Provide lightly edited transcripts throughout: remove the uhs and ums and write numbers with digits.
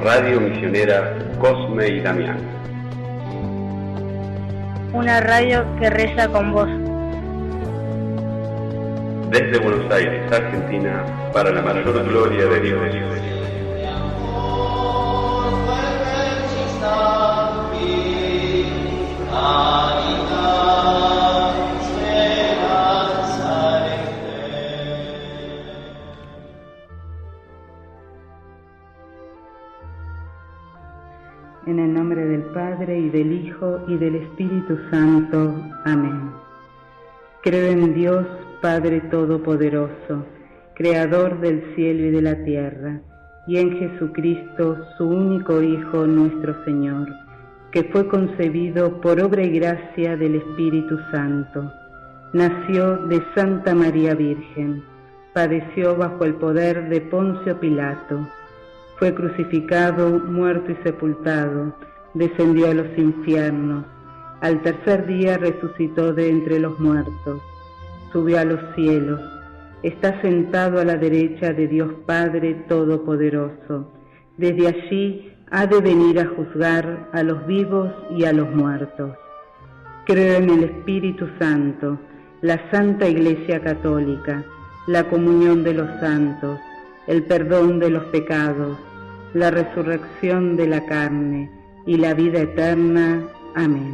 Radio Misionera Cosme y Damián. Una radio que reza con vos. Desde Buenos Aires, Argentina, para la mayor gloria de Dios. En el nombre del Padre, y del Hijo, y del Espíritu Santo. Amén. Creo en Dios, Padre Todopoderoso, Creador del cielo y de la tierra, y en Jesucristo, su único Hijo, nuestro Señor, que fue concebido por obra y gracia del Espíritu Santo. Nació de Santa María Virgen, padeció bajo el poder de Poncio Pilato, fue crucificado, muerto y sepultado, descendió a los infiernos, al tercer día resucitó de entre los muertos, subió a los cielos, está sentado a la derecha de Dios Padre Todopoderoso, desde allí ha de venir a juzgar a los vivos y a los muertos. Creo en el Espíritu Santo, la Santa Iglesia Católica, la comunión de los santos, el perdón de los pecados, la resurrección de la carne y la vida eterna. Amén.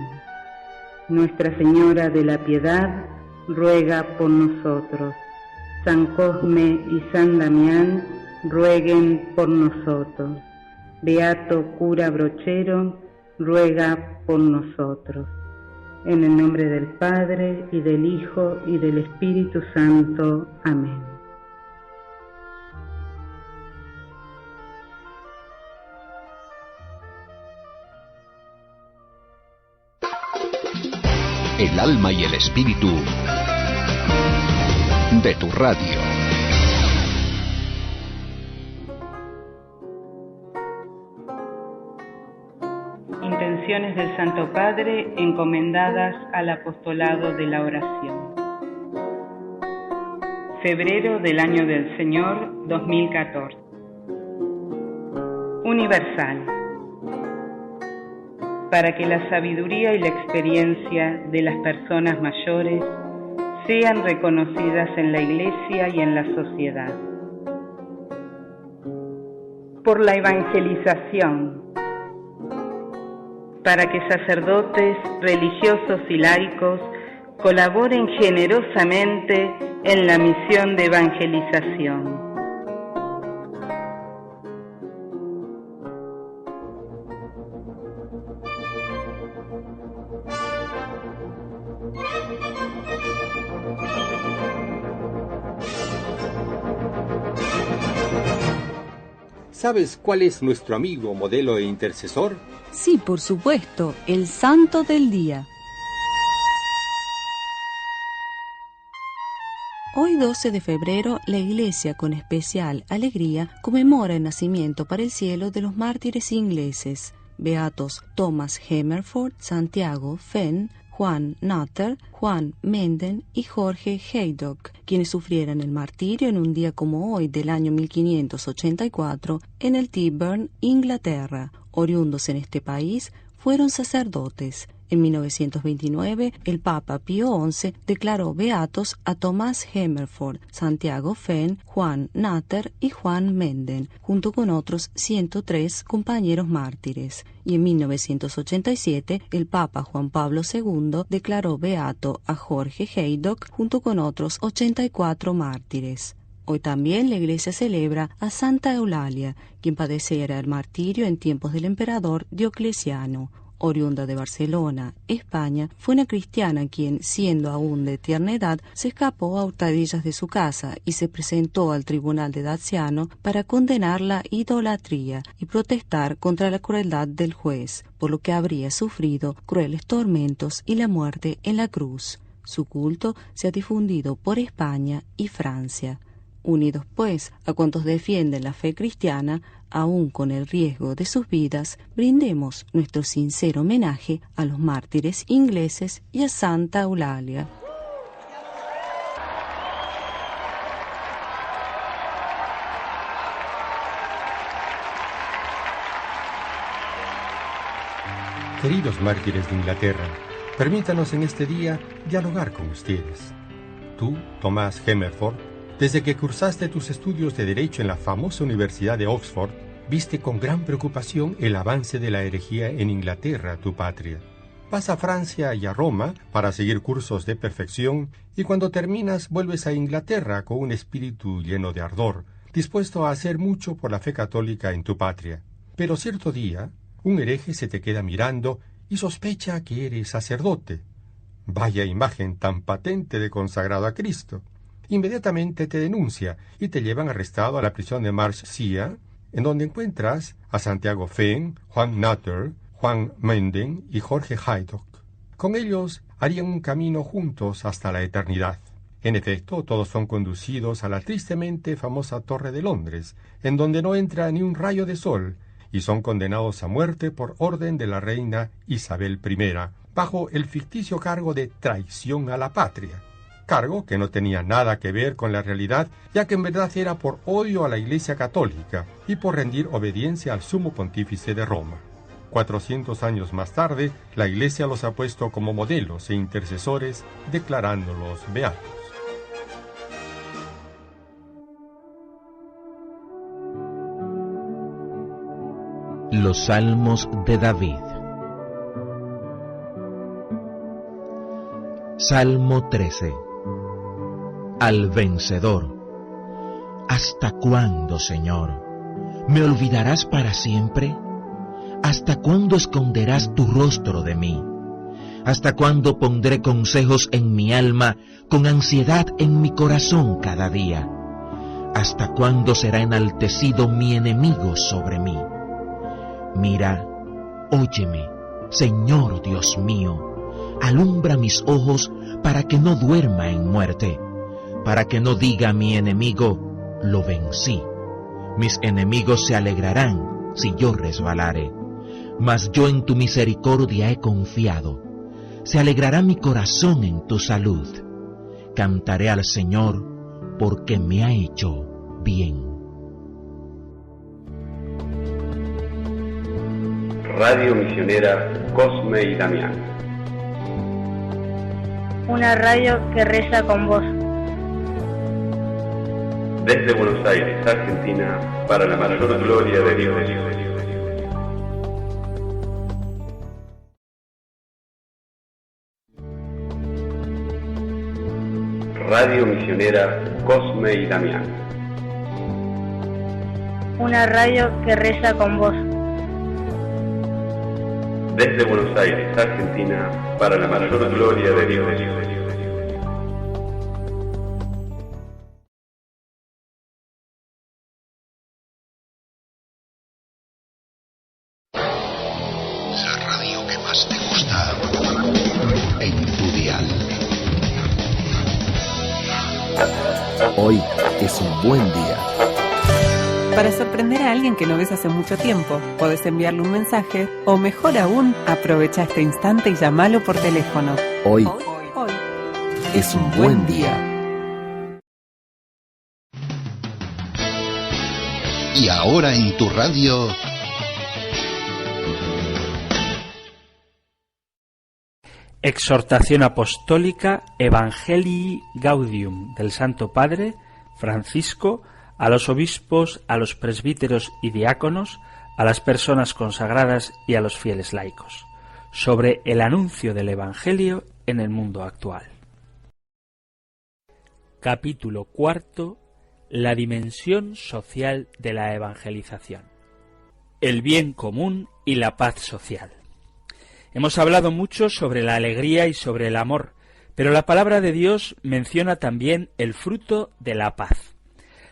Nuestra Señora de la Piedad, ruega por nosotros. San Cosme y San Damián, rueguen por nosotros. Beato cura Brochero, ruega por nosotros. En el nombre del Padre, y del Hijo, y del Espíritu Santo. Amén. El alma y el espíritu de tu radio. Intenciones del Santo Padre encomendadas al apostolado de la oración. Febrero del año del Señor 2014. Universal. Para que la sabiduría y la experiencia de las personas mayores sean reconocidas en la Iglesia y en la sociedad. Por la evangelización. Para que sacerdotes, religiosos y laicos colaboren generosamente en la misión de evangelización. ¿Sabes cuál es nuestro amigo, modelo e intercesor? Sí, por supuesto, el Santo del Día. Hoy 12 de febrero, la Iglesia con especial alegría conmemora el nacimiento para el cielo de los mártires ingleses, beatos Thomas Hamerford, Santiago Fenn, Juan Nutter, Juan Menden y Jorge Haydock, quienes sufrieron el martirio en un día como hoy del año 1584 en el Tyburn, Inglaterra. Oriundos en este país, fueron sacerdotes. En 1929, el Papa Pío XI declaró beatos a Tomás Hamerford, Santiago Fenn, Juan Nutter y Juan Menden, junto con otros 103 compañeros mártires. Y en 1987, el Papa Juan Pablo II declaró beato a Jorge Haydock, junto con otros 84 mártires. Hoy también la Iglesia celebra a Santa Eulalia, quien padeciera el martirio en tiempos del emperador Diocleciano. Oriunda de Barcelona, España, fue una cristiana quien, siendo aún de tierna edad, se escapó a hurtadillas de su casa y se presentó al tribunal de Daciano para condenar la idolatría y protestar contra la crueldad del juez, por lo que habría sufrido crueles tormentos y la muerte en la cruz. Su culto se ha difundido por España y Francia. Unidos, pues, a cuantos defienden la fe cristiana, aún con el riesgo de sus vidas, brindemos nuestro sincero homenaje a los mártires ingleses y a Santa Eulalia. Queridos mártires de Inglaterra, permítanos en este día dialogar con ustedes. Tú, Thomas Hemmerford, desde que cursaste tus estudios de Derecho en la famosa Universidad de Oxford, viste con gran preocupación el avance de la herejía en Inglaterra, tu patria. Vas a Francia y a Roma para seguir cursos de perfección y cuando terminas vuelves a Inglaterra con un espíritu lleno de ardor, dispuesto a hacer mucho por la fe católica en tu patria. Pero cierto día, un hereje se te queda mirando y sospecha que eres sacerdote. Vaya imagen tan patente de consagrado a Cristo. Inmediatamente te denuncia y te llevan arrestado a la prisión de Marchsia, en donde encuentras a Santiago Fehn, Juan Nutter, Juan Menden y Jorge Haydock. Con ellos harían un camino juntos hasta la eternidad. En efecto, todos son conducidos a la tristemente famosa Torre de Londres, en donde no entra ni un rayo de sol, y son condenados a muerte por orden de la reina Isabel I, bajo el ficticio cargo de traición a la patria. Cargo que no tenía nada que ver con la realidad, ya que en verdad era por odio a la Iglesia Católica y por rendir obediencia al Sumo Pontífice de Roma. 400 años más tarde, la Iglesia los ha puesto como modelos e intercesores, declarándolos beatos. Los Salmos de David. Salmo 13. Al vencedor. ¿Hasta cuándo, Señor? ¿Me olvidarás para siempre? ¿Hasta cuándo esconderás tu rostro de mí? ¿Hasta cuándo pondré consejos en mi alma, con ansiedad en mi corazón cada día? ¿Hasta cuándo será enaltecido mi enemigo sobre mí? Mira, óyeme, Señor Dios mío, alumbra mis ojos para que no duerma en muerte, para que no diga mi enemigo, lo vencí. Mis enemigos se alegrarán si yo resbalare, mas yo en tu misericordia he confiado. Se alegrará mi corazón en tu salud. Cantaré al Señor porque me ha hecho bien. Radio Misionera Cosme y Damián. Una radio que reza con vos. Desde Buenos Aires, Argentina, para la mayor gloria de Dios. Radio Misionera Cosme y Damián. Una radio que reza con vos. Desde Buenos Aires, Argentina, para la mayor gloria de Dios. La radio que más te gusta en tu dial. Hoy es un buen día. Para sorprender a alguien que no ves hace mucho tiempo, podés enviarle un mensaje o, mejor aún, aprovecha este instante y llámalo por teléfono. Hoy es un buen día. Y ahora en tu radio, Exhortación Apostólica Evangelii Gaudium del Santo Padre Francisco a los obispos, a los presbíteros y diáconos, a las personas consagradas y a los fieles laicos, sobre el anuncio del Evangelio en el mundo actual. Capítulo 4. La dimensión social de la evangelización. El bien común y la paz social. Hemos hablado mucho sobre la alegría y sobre el amor, pero la palabra de Dios menciona también el fruto de la paz.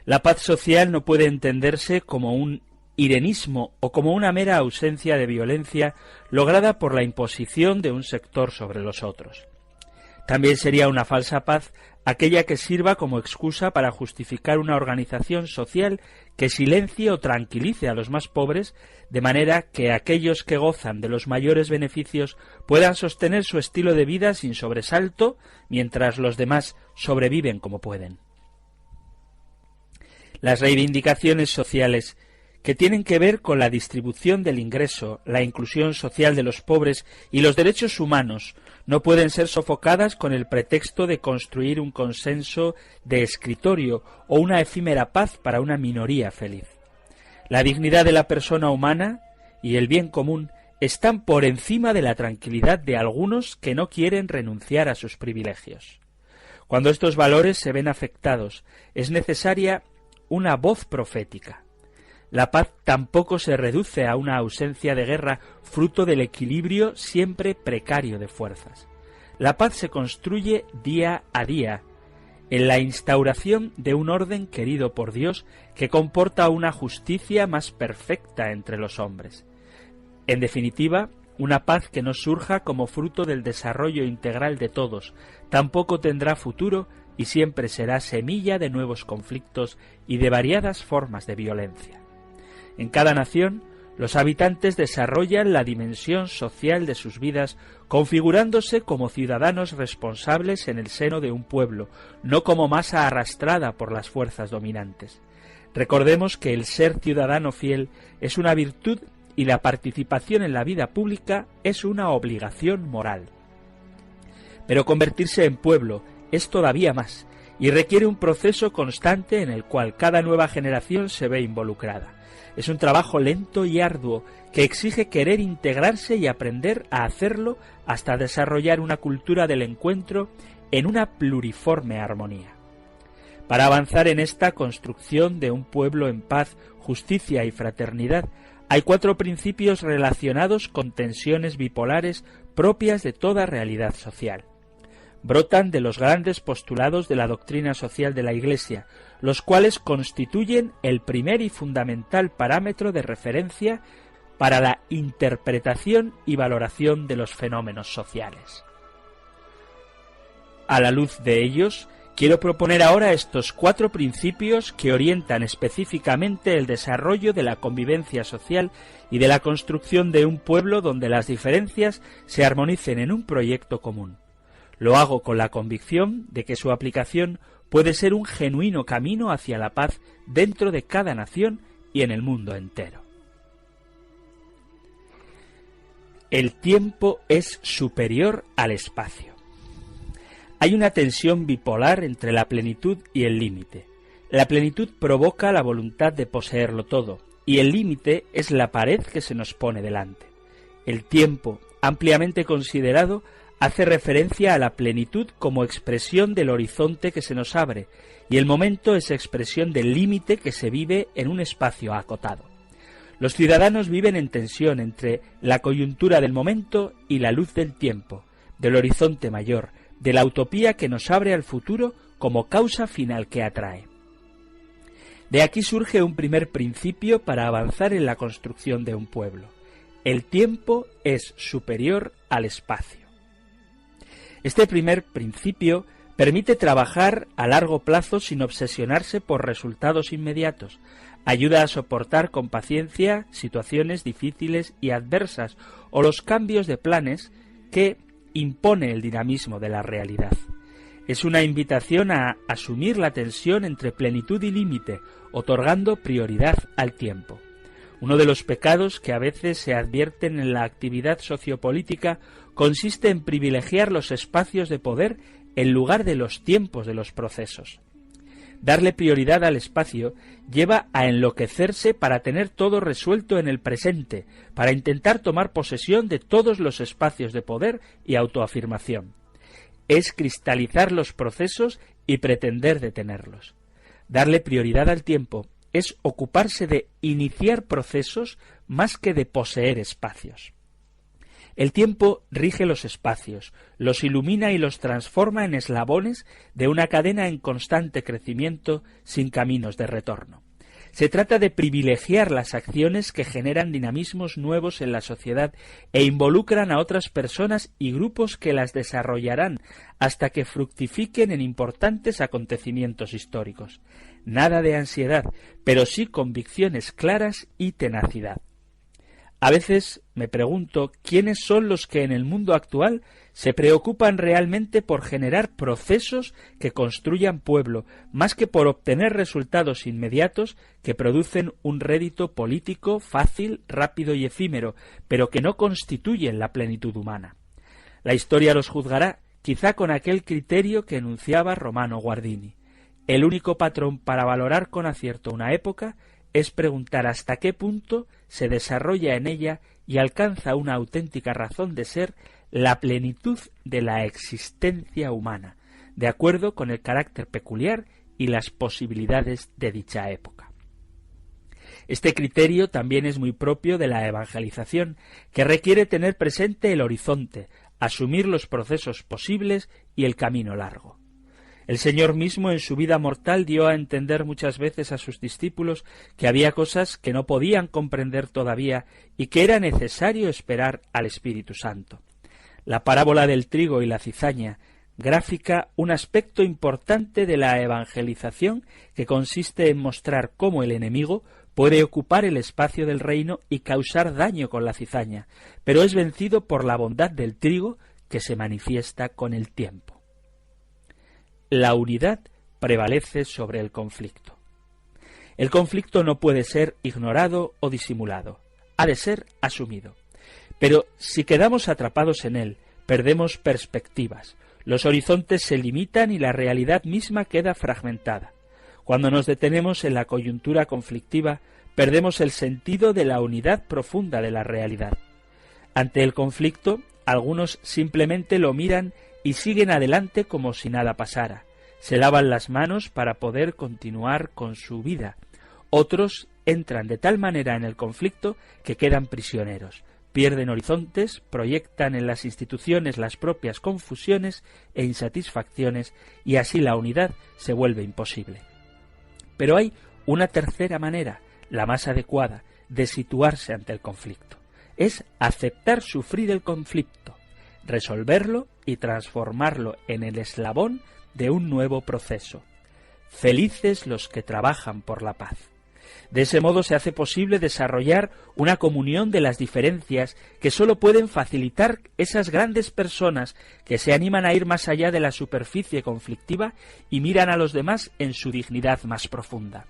La paz social no puede entenderse como un irenismo o como una mera ausencia de violencia lograda por la imposición de un sector sobre los otros. También sería una falsa paz aquella que sirva como excusa para justificar una organización social que silencie o tranquilice a los más pobres, de manera que aquellos que gozan de los mayores beneficios puedan sostener su estilo de vida sin sobresalto, mientras los demás sobreviven como pueden. Las reivindicaciones sociales que tienen que ver con la distribución del ingreso, la inclusión social de los pobres y los derechos humanos, no pueden ser sofocadas con el pretexto de construir un consenso de escritorio o una efímera paz para una minoría feliz. La dignidad de la persona humana y el bien común están por encima de la tranquilidad de algunos que no quieren renunciar a sus privilegios. Cuando estos valores se ven afectados, es necesaria una voz profética. La paz tampoco se reduce a una ausencia de guerra fruto del equilibrio siempre precario de fuerzas. La paz se construye día a día, en la instauración de un orden querido por Dios que comporta una justicia más perfecta entre los hombres. En definitiva, una paz que no surja como fruto del desarrollo integral de todos, tampoco tendrá futuro y siempre será semilla de nuevos conflictos y de variadas formas de violencia. En cada nación, los habitantes desarrollan la dimensión social de sus vidas configurándose como ciudadanos responsables en el seno de un pueblo, no como masa arrastrada por las fuerzas dominantes. Recordemos que el ser ciudadano fiel es una virtud y la participación en la vida pública es una obligación moral. Pero convertirse en pueblo es todavía más y requiere un proceso constante en el cual cada nueva generación se ve involucrada. Es un trabajo lento y arduo que exige querer integrarse y aprender a hacerlo hasta desarrollar una cultura del encuentro en una pluriforme armonía. Para avanzar en esta construcción de un pueblo en paz, justicia y fraternidad, hay 4 principios relacionados con tensiones bipolares propias de toda realidad social. Brotan de los grandes postulados de la doctrina social de la Iglesia, los cuales constituyen el primer y fundamental parámetro de referencia para la interpretación y valoración de los fenómenos sociales. A la luz de ellos, quiero proponer ahora estos 4 principios que orientan específicamente el desarrollo de la convivencia social y de la construcción de un pueblo donde las diferencias se armonicen en un proyecto común. Lo hago con la convicción de que su aplicación puede ser un genuino camino hacia la paz dentro de cada nación y en el mundo entero. El tiempo es superior al espacio. Hay una tensión bipolar entre la plenitud y el límite. La plenitud provoca la voluntad de poseerlo todo, y el límite es la pared que se nos pone delante. El tiempo, ampliamente considerado, hace referencia a la plenitud como expresión del horizonte que se nos abre, y el momento es expresión del límite que se vive en un espacio acotado. Los ciudadanos viven en tensión entre la coyuntura del momento y la luz del tiempo, del horizonte mayor, de la utopía que nos abre al futuro como causa final que atrae. De aquí surge un primer principio para avanzar en la construcción de un pueblo. El tiempo es superior al espacio. Este primer principio permite trabajar a largo plazo sin obsesionarse por resultados inmediatos. Ayuda a soportar con paciencia situaciones difíciles y adversas o los cambios de planes que impone el dinamismo de la realidad. Es una invitación a asumir la tensión entre plenitud y límite, otorgando prioridad al tiempo. Uno de los pecados que a veces se advierten en la actividad sociopolítica consiste en privilegiar los espacios de poder en lugar de los tiempos de los procesos. Darle prioridad al espacio lleva a enloquecerse para tener todo resuelto en el presente, para intentar tomar posesión de todos los espacios de poder y autoafirmación. Es cristalizar los procesos y pretender detenerlos. Darle prioridad al tiempo es ocuparse de iniciar procesos más que de poseer espacios. El tiempo rige los espacios, los ilumina y los transforma en eslabones de una cadena en constante crecimiento sin caminos de retorno. Se trata de privilegiar las acciones que generan dinamismos nuevos en la sociedad e involucran a otras personas y grupos que las desarrollarán hasta que fructifiquen en importantes acontecimientos históricos. Nada de ansiedad, pero sí convicciones claras y tenacidad. A veces me pregunto quiénes son los que en el mundo actual se preocupan realmente por generar procesos que construyan pueblo, más que por obtener resultados inmediatos que producen un rédito político fácil, rápido y efímero, pero que no constituyen la plenitud humana. La historia los juzgará, quizá con aquel criterio que enunciaba Romano Guardini. El único patrón para valorar con acierto una época es preguntar hasta qué punto se desarrolla en ella y alcanza una auténtica razón de ser la plenitud de la existencia humana, de acuerdo con el carácter peculiar y las posibilidades de dicha época. Este criterio también es muy propio de la evangelización, que requiere tener presente el horizonte, asumir los procesos posibles y el camino largo. El Señor mismo en su vida mortal dio a entender muchas veces a sus discípulos que había cosas que no podían comprender todavía y que era necesario esperar al Espíritu Santo. La parábola del trigo y la cizaña gráfica un aspecto importante de la evangelización que consiste en mostrar cómo el enemigo puede ocupar el espacio del reino y causar daño con la cizaña, pero es vencido por la bondad del trigo que se manifiesta con el tiempo. La unidad prevalece sobre el conflicto. El conflicto no puede ser ignorado o disimulado, ha de ser asumido. Pero si quedamos atrapados en él, perdemos perspectivas, los horizontes se limitan y la realidad misma queda fragmentada. Cuando nos detenemos en la coyuntura conflictiva, perdemos el sentido de la unidad profunda de la realidad. Ante el conflicto, algunos simplemente lo miran y siguen adelante como si nada pasara. Se lavan las manos para poder continuar con su vida. Otros entran de tal manera en el conflicto que quedan prisioneros, pierden horizontes, proyectan en las instituciones las propias confusiones e insatisfacciones y así la unidad se vuelve imposible. Pero hay una tercera manera, la más adecuada, de situarse ante el conflicto. Es aceptar sufrir el conflicto, resolverlo y transformarlo en el eslabón de un nuevo proceso. Felices los que trabajan por la paz. De ese modo se hace posible desarrollar una comunión de las diferencias que sólo pueden facilitar esas grandes personas que se animan a ir más allá de la superficie conflictiva y miran a los demás en su dignidad más profunda.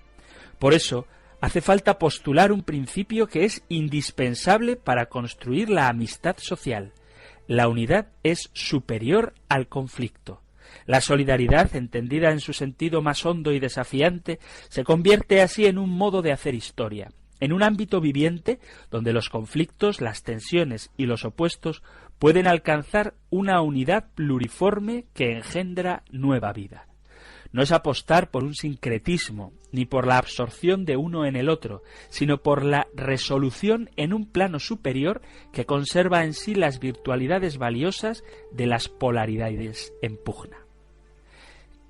Por eso, hace falta postular un principio que es indispensable para construir la amistad social. La unidad es superior al conflicto. La solidaridad, entendida en su sentido más hondo y desafiante, se convierte así en un modo de hacer historia, en un ámbito viviente donde los conflictos, las tensiones y los opuestos pueden alcanzar una unidad pluriforme que engendra nueva vida. No es apostar por un sincretismo, ni por la absorción de uno en el otro, sino por la resolución en un plano superior que conserva en sí las virtualidades valiosas de las polaridades en pugna.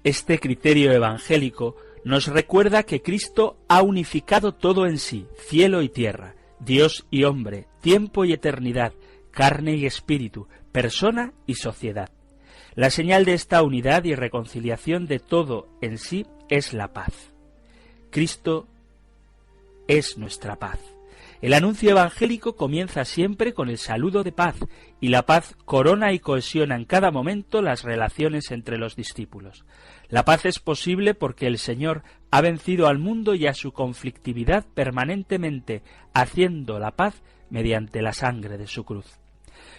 Este criterio evangélico nos recuerda que Cristo ha unificado todo en sí, cielo y tierra, Dios y hombre, tiempo y eternidad, carne y espíritu, persona y sociedad. La señal de esta unidad y reconciliación de todo en sí es la paz. Cristo es nuestra paz. El anuncio evangélico comienza siempre con el saludo de paz, y la paz corona y cohesiona en cada momento las relaciones entre los discípulos. La paz es posible porque el Señor ha vencido al mundo y a su conflictividad permanentemente, haciendo la paz mediante la sangre de su cruz.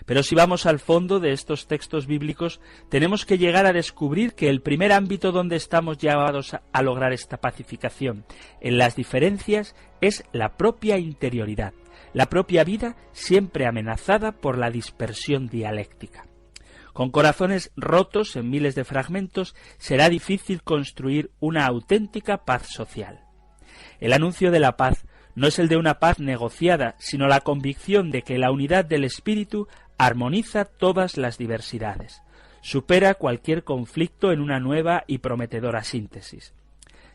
Pero si vamos al fondo de estos textos bíblicos, tenemos que llegar a descubrir que el primer ámbito donde estamos llamados a lograr esta pacificación en las diferencias es la propia interioridad, la propia vida siempre amenazada por la dispersión dialéctica. Con corazones rotos en miles de fragmentos, será difícil construir una auténtica paz social. El anuncio de la paz no es el de una paz negociada, sino la convicción de que la unidad del espíritu armoniza todas las diversidades, supera cualquier conflicto en una nueva y prometedora síntesis.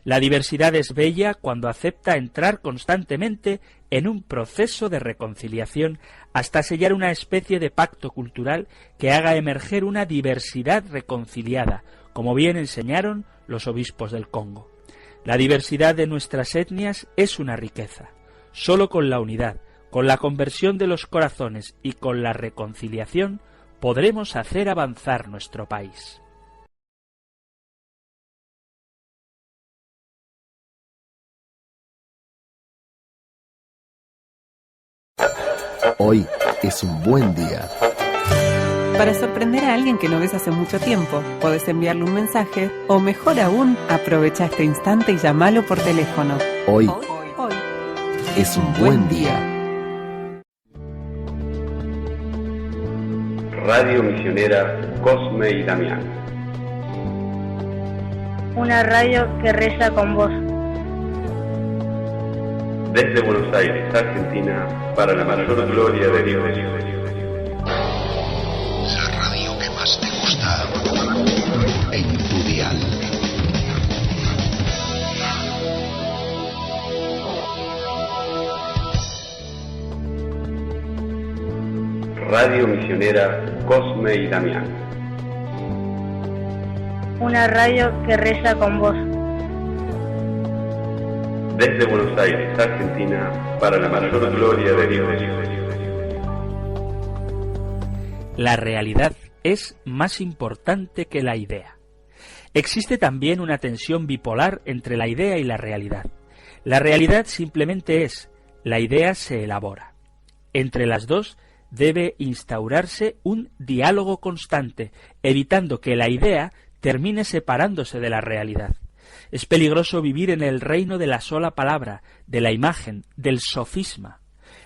La diversidad es bella cuando acepta entrar constantemente en un proceso de reconciliación hasta sellar una especie de pacto cultural que haga emerger una diversidad reconciliada, como bien enseñaron los obispos del Congo. La diversidad de nuestras etnias es una riqueza. Solo con la unidad, con la conversión de los corazones y con la reconciliación, podremos hacer avanzar nuestro país. Hoy es un buen día. Para sorprender a alguien que no ves hace mucho tiempo, podés enviarle un mensaje o, mejor aún, aprovecha este instante y llamalo por teléfono. Hoy es un buen día. Radio Misionera Cosme y Damián. Una radio que reza con vos. Desde Buenos Aires, Argentina, para la mayor gloria de Dios. La radio que más te gusta en tu dial. Radio Misionera Cosme y Damián. Una radio que reza con vos. Desde Buenos Aires, Argentina, para la mayor gloria de Dios. La realidad es más importante que la idea. Existe también una tensión bipolar entre la idea y la realidad. La realidad simplemente es, la idea se elabora. Entre las dos debe instaurarse un diálogo constante, evitando que la idea termine separándose de la realidad. Es peligroso vivir en el reino de la sola palabra, de la imagen, del sofisma.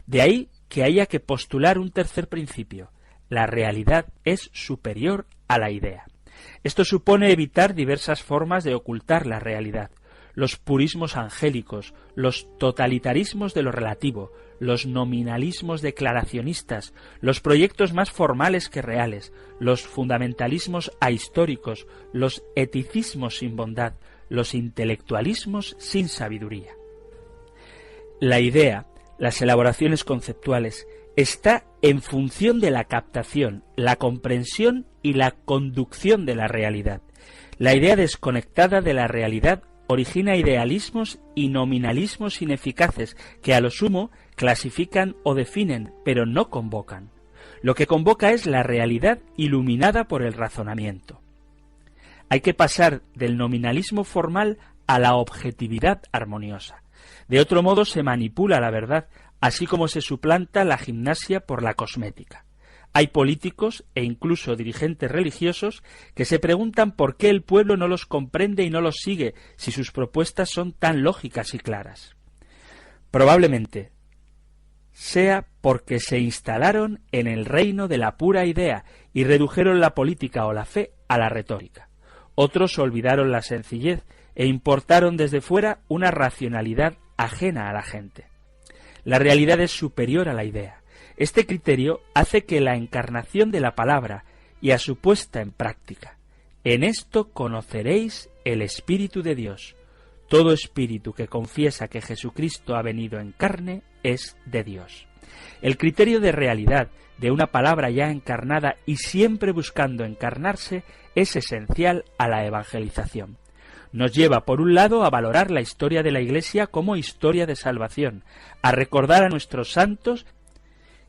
De ahí que haya que postular un tercer principio. La realidad es superior a la idea. Esto supone evitar diversas formas de ocultar la realidad. Los purismos angélicos, los totalitarismos de lo relativo, los nominalismos declaracionistas, los proyectos más formales que reales, los fundamentalismos ahistóricos, los eticismos sin bondad, los intelectualismos sin sabiduría. La idea, las elaboraciones conceptuales, está en función de la captación, la comprensión y la conducción de la realidad. La idea desconectada de la realidad origina idealismos y nominalismos ineficaces que a lo sumo clasifican o definen, pero no convocan. Lo que convoca es la realidad iluminada por el razonamiento. Hay que pasar del nominalismo formal a la objetividad armoniosa. De otro modo se manipula la verdad, así como se suplanta la gimnasia por la cosmética. Hay políticos e incluso dirigentes religiosos que se preguntan por qué el pueblo no los comprende y no los sigue si sus propuestas son tan lógicas y claras. Probablemente sea porque se instalaron en el reino de la pura idea y redujeron la política o la fe a la retórica. Otros olvidaron la sencillez e importaron desde fuera una racionalidad ajena a la gente. La realidad es superior a la idea. Este criterio hace que la encarnación de la palabra y a su puesta en práctica. En esto conoceréis el Espíritu de Dios. Todo espíritu que confiesa que Jesucristo ha venido en carne es de Dios. El criterio de realidad de una palabra ya encarnada y siempre buscando encarnarse es esencial a la evangelización. Nos lleva, por un lado, a valorar la historia de la Iglesia como historia de salvación, a recordar a nuestros santos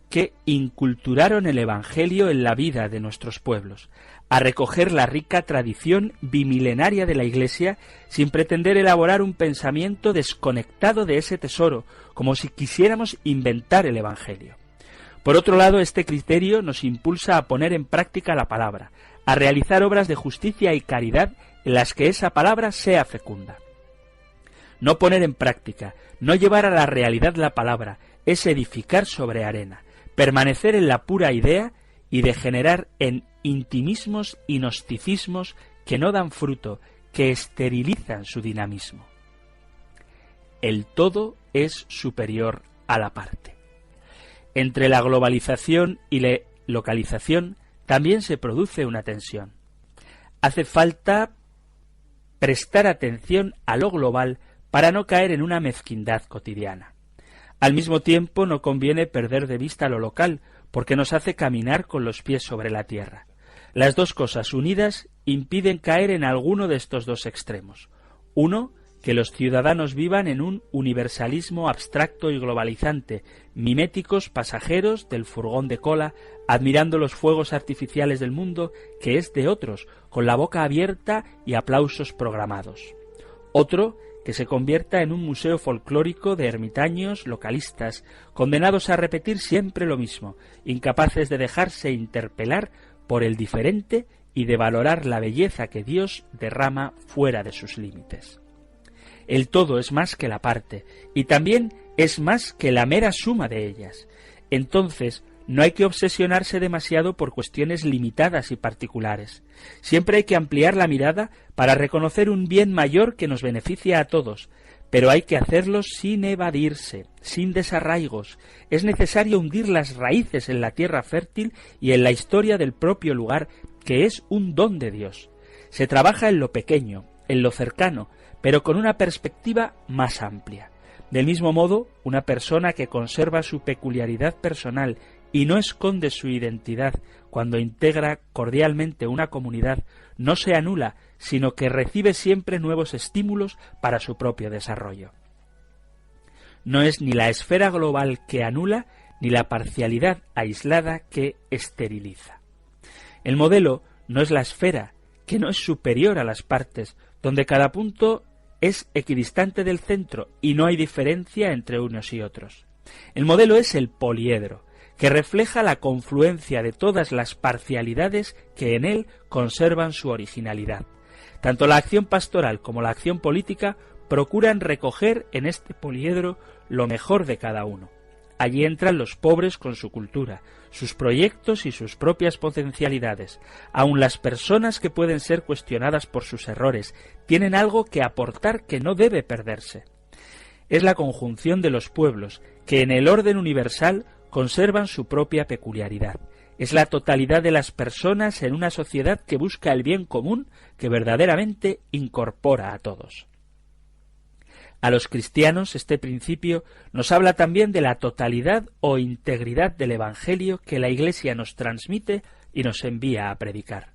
que inculturaron el Evangelio en la vida de nuestros pueblos, a recoger la rica tradición bimilenaria de la Iglesia sin pretender elaborar un pensamiento desconectado de ese tesoro, como si quisiéramos inventar el Evangelio. Por otro lado, este criterio nos impulsa a poner en práctica la palabra, a realizar obras de justicia y caridad en las que esa palabra sea fecunda. No poner en práctica, no llevar a la realidad la palabra, es edificar sobre arena, permanecer en la pura idea y degenerar en intimismos y gnosticismos que no dan fruto, que esterilizan su dinamismo. El todo es superior a la parte. Entre la globalización y la localización también se produce una tensión. Hace falta prestar atención a lo global para no caer en una mezquindad cotidiana. Al mismo tiempo, no conviene perder de vista lo local, porque nos hace caminar con los pies sobre la tierra. Las dos cosas unidas impiden caer en alguno de estos dos extremos. Uno, que los ciudadanos vivan en un universalismo abstracto y globalizante, miméticos pasajeros del furgón de cola, admirando los fuegos artificiales del mundo que es de otros, con la boca abierta y aplausos programados. Otro que se convierta en un museo folclórico de ermitaños localistas, condenados a repetir siempre lo mismo, incapaces de dejarse interpelar por el diferente y de valorar la belleza que Dios derrama fuera de sus límites. El todo es más que la parte, y también es más que la mera suma de ellas. Entonces, no hay que obsesionarse demasiado por cuestiones limitadas y particulares. Siempre hay que ampliar la mirada para reconocer un bien mayor que nos beneficia a todos, pero hay que hacerlo sin evadirse, sin desarraigos. Es necesario hundir las raíces en la tierra fértil y en la historia del propio lugar, que es un don de Dios. Se trabaja en lo pequeño, en lo cercano, pero con una perspectiva más amplia. Del mismo modo, una persona que conserva su peculiaridad personal y no esconde su identidad cuando integra cordialmente una comunidad, no se anula, sino que recibe siempre nuevos estímulos para su propio desarrollo. No es ni la esfera global que anula, ni la parcialidad aislada que esteriliza. El modelo no es la esfera, que no es superior a las partes, donde cada punto es equidistante del centro y no hay diferencia entre unos y otros. El modelo es el poliedro, que refleja la confluencia de todas las parcialidades que en él conservan su originalidad. Tanto la acción pastoral como la acción política procuran recoger en este poliedro lo mejor de cada uno. Allí entran los pobres con su cultura, sus proyectos y sus propias potencialidades. Aun las personas que pueden ser cuestionadas por sus errores tienen algo que aportar que no debe perderse. Es la conjunción de los pueblos que en el orden universal conservan su propia peculiaridad. Es la totalidad de las personas en una sociedad que busca el bien común que verdaderamente incorpora a todos. A los cristianos este principio nos habla también de la totalidad o integridad del Evangelio que la Iglesia nos transmite y nos envía a predicar.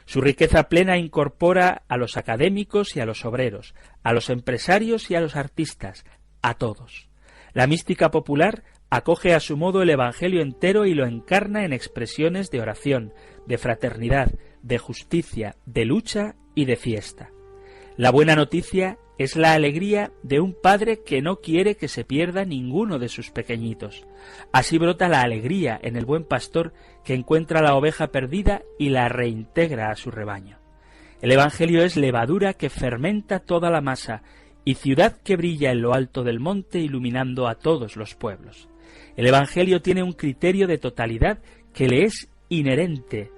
Su riqueza plena incorpora a los académicos y a los obreros, a los empresarios y a los artistas, a todos. La mística popular acoge a su modo el Evangelio entero y lo encarna en expresiones de oración, de fraternidad, de justicia, de lucha y de fiesta. La buena noticia es la alegría de un padre que no quiere que se pierda ninguno de sus pequeñitos. Así brota la alegría en el buen pastor que encuentra la oveja perdida y la reintegra a su rebaño. El Evangelio es levadura que fermenta toda la masa y ciudad que brilla en lo alto del monte iluminando a todos los pueblos. El Evangelio tiene un criterio de totalidad que le es inherente.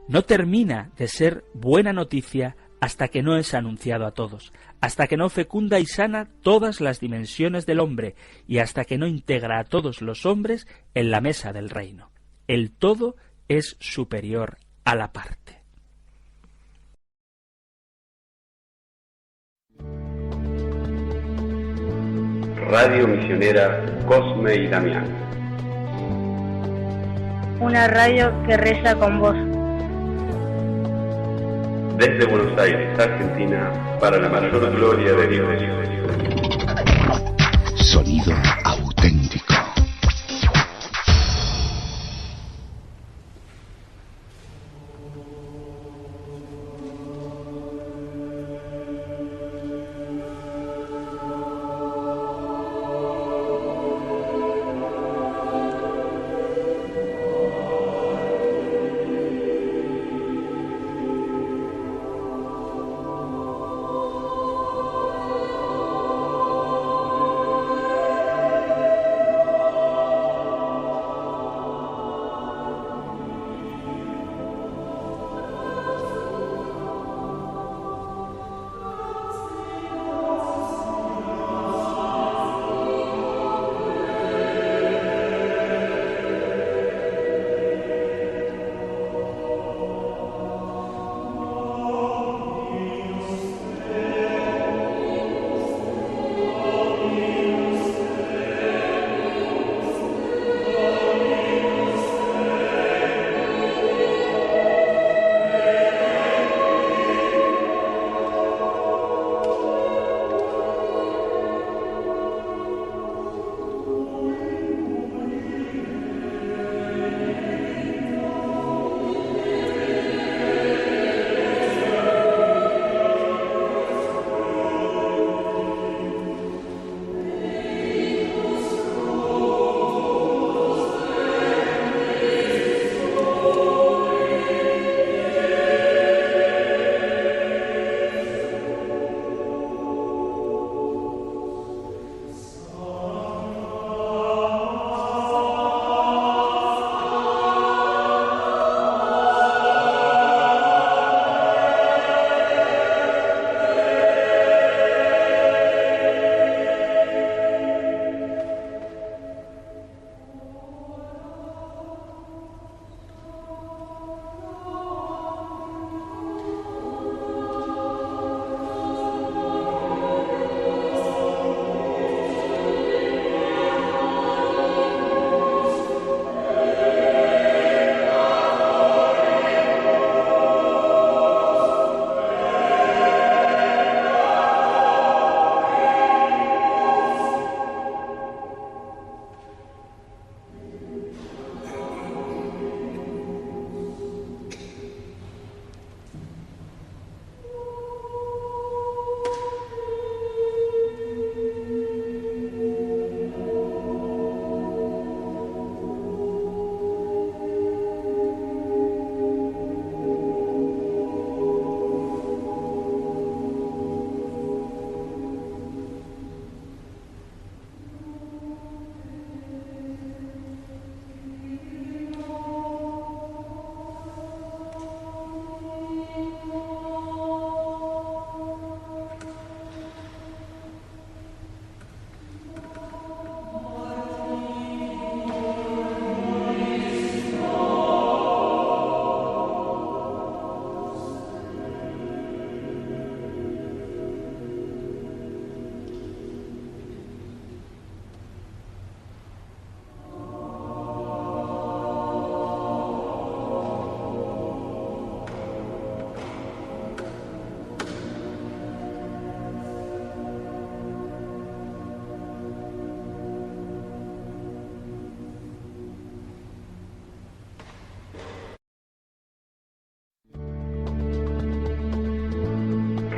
No termina de ser buena noticia hasta que no es anunciado a todos, hasta que no fecunda y sana todas las dimensiones del hombre y hasta que no integra a todos los hombres en la mesa del reino. El todo es superior a la parte. Radio Misionera Cosme y Damián. Una radio que reza con vos. Desde Buenos Aires, Argentina, para la mayor gloria de Dios. Sonido auténtico.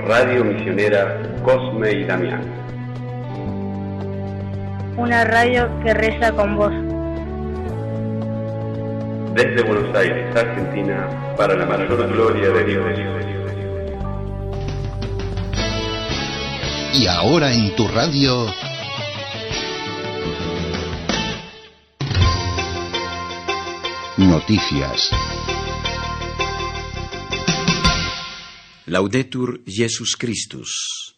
Radio Misionera Cosme y Damián. Una radio que reza con vos. Desde Buenos Aires, Argentina, para la mayor gloria de Dios. Y ahora en tu radio, noticias. Laudetur Jesus Christus.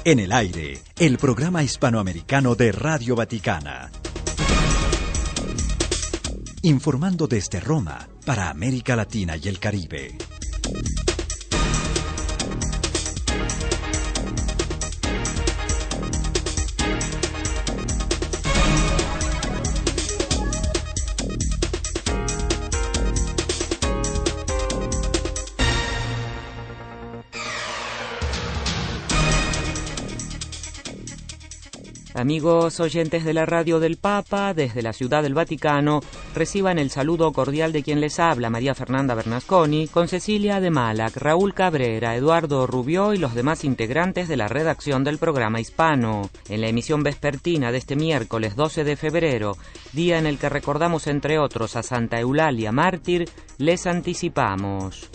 En el aire, el programa hispanoamericano de Radio Vaticana. Informando desde Roma para América Latina y el Caribe. Amigos oyentes de la Radio del Papa, desde la Ciudad del Vaticano, reciban el saludo cordial de quien les habla, María Fernanda Bernasconi, con Cecilia de Malac, Raúl Cabrera, Eduardo Rubió y los demás integrantes de la redacción del programa hispano. En la emisión vespertina de este miércoles 12 de febrero, día en el que recordamos entre otros a Santa Eulalia mártir, les anticipamos.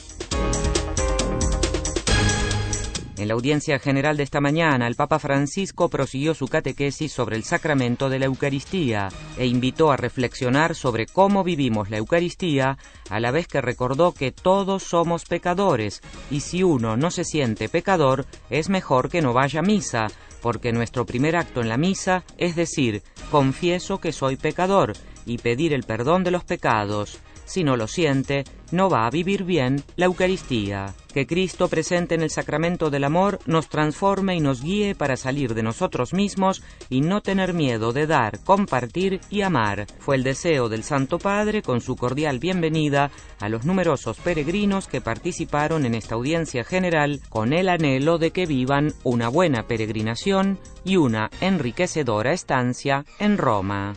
En la audiencia general de esta mañana, el Papa Francisco prosiguió su catequesis sobre el sacramento de la Eucaristía e invitó a reflexionar sobre cómo vivimos la Eucaristía, a la vez que recordó que todos somos pecadores y si uno no se siente pecador, es mejor que no vaya a misa, porque nuestro primer acto en la misa es decir, confieso que soy pecador y pedir el perdón de los pecados. Si no lo siente, no va a vivir bien la Eucaristía. Que Cristo presente en el sacramento del amor nos transforme y nos guíe para salir de nosotros mismos y no tener miedo de dar, compartir y amar. Fue el deseo del Santo Padre con su cordial bienvenida a los numerosos peregrinos que participaron en esta audiencia general con el anhelo de que vivan una buena peregrinación y una enriquecedora estancia en Roma.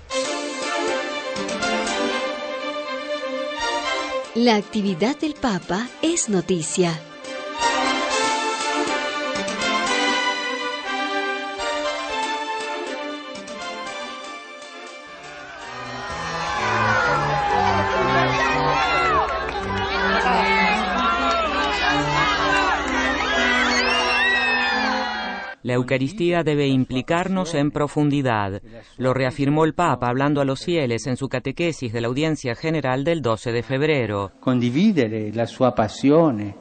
La actividad del Papa es noticia. La Eucaristía debe implicarnos en profundidad. Lo reafirmó el Papa hablando a los fieles en su catequesis de la audiencia general del 12 de febrero. Condividere la sua passione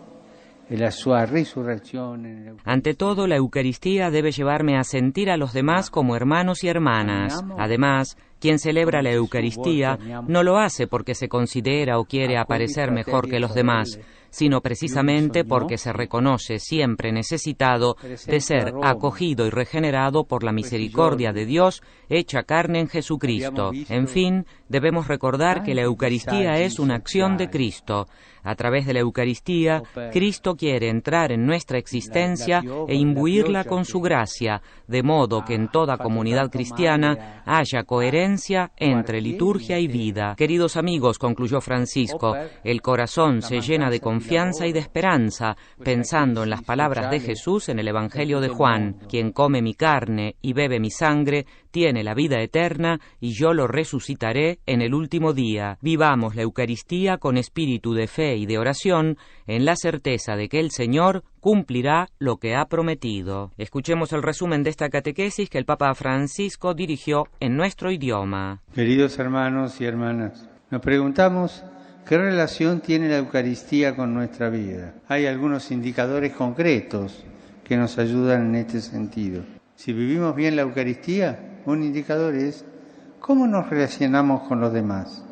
e la sua risurrezione. Ante todo, la Eucaristía debe llevarme a sentir a los demás como hermanos y hermanas. Además, quien celebra la Eucaristía no lo hace porque se considera o quiere aparecer mejor que los demás, sino precisamente porque se reconoce siempre necesitado de ser acogido y regenerado por la misericordia de Dios hecha carne en Jesucristo. En fin, debemos recordar que la Eucaristía es una acción de Cristo. A través de la Eucaristía, Cristo quiere entrar en nuestra existencia e imbuirla con su gracia, de modo que en toda comunidad cristiana haya coherencia entre liturgia y vida. Queridos amigos, concluyó Francisco, el corazón se llena de confianza y de esperanza, pensando en las palabras de Jesús en el Evangelio de Juan: quien come mi carne y bebe mi sangre, tiene la vida eterna y yo lo resucitaré en el último día. Vivamos la Eucaristía con espíritu de fe y de oración, en la certeza de que el Señor cumplirá lo que ha prometido. Escuchemos el resumen de esta catequesis que el Papa Francisco dirigió en nuestro idioma. Queridos hermanos y hermanas, nos preguntamos ¿qué relación tiene la Eucaristía con nuestra vida? Hay algunos indicadores concretos que nos ayudan en este sentido. Si vivimos bien la Eucaristía, un indicador es cómo nos relacionamos con los demás.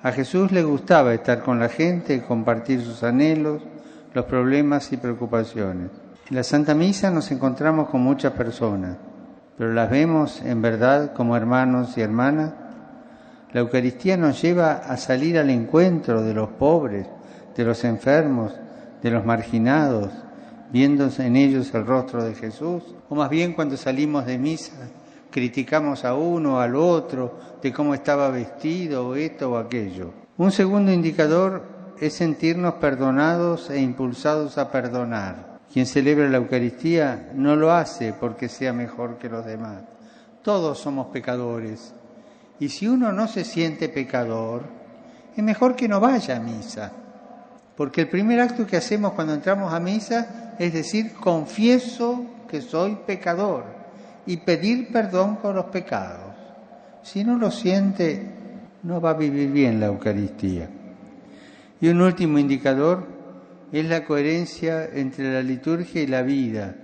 A Jesús le gustaba estar con la gente, compartir sus anhelos, los problemas y preocupaciones. En la Santa Misa nos encontramos con muchas personas, pero las vemos en verdad como hermanos y hermanas. La Eucaristía nos lleva a salir al encuentro de los pobres, de los enfermos, de los marginados, viendo en ellos el rostro de Jesús. O más bien cuando salimos de misa criticamos a uno o al otro de cómo estaba vestido o esto o aquello. Un segundo indicador es sentirnos perdonados e impulsados a perdonar. Quien celebra la Eucaristía no lo hace porque sea mejor que los demás. Todos somos pecadores. Y si uno no se siente pecador, es mejor que no vaya a misa. Porque el primer acto que hacemos cuando entramos a misa es decir, confieso que soy pecador y pedir perdón por los pecados. Si no lo siente, no va a vivir bien la Eucaristía. Y un último indicador es la coherencia entre la liturgia y la vida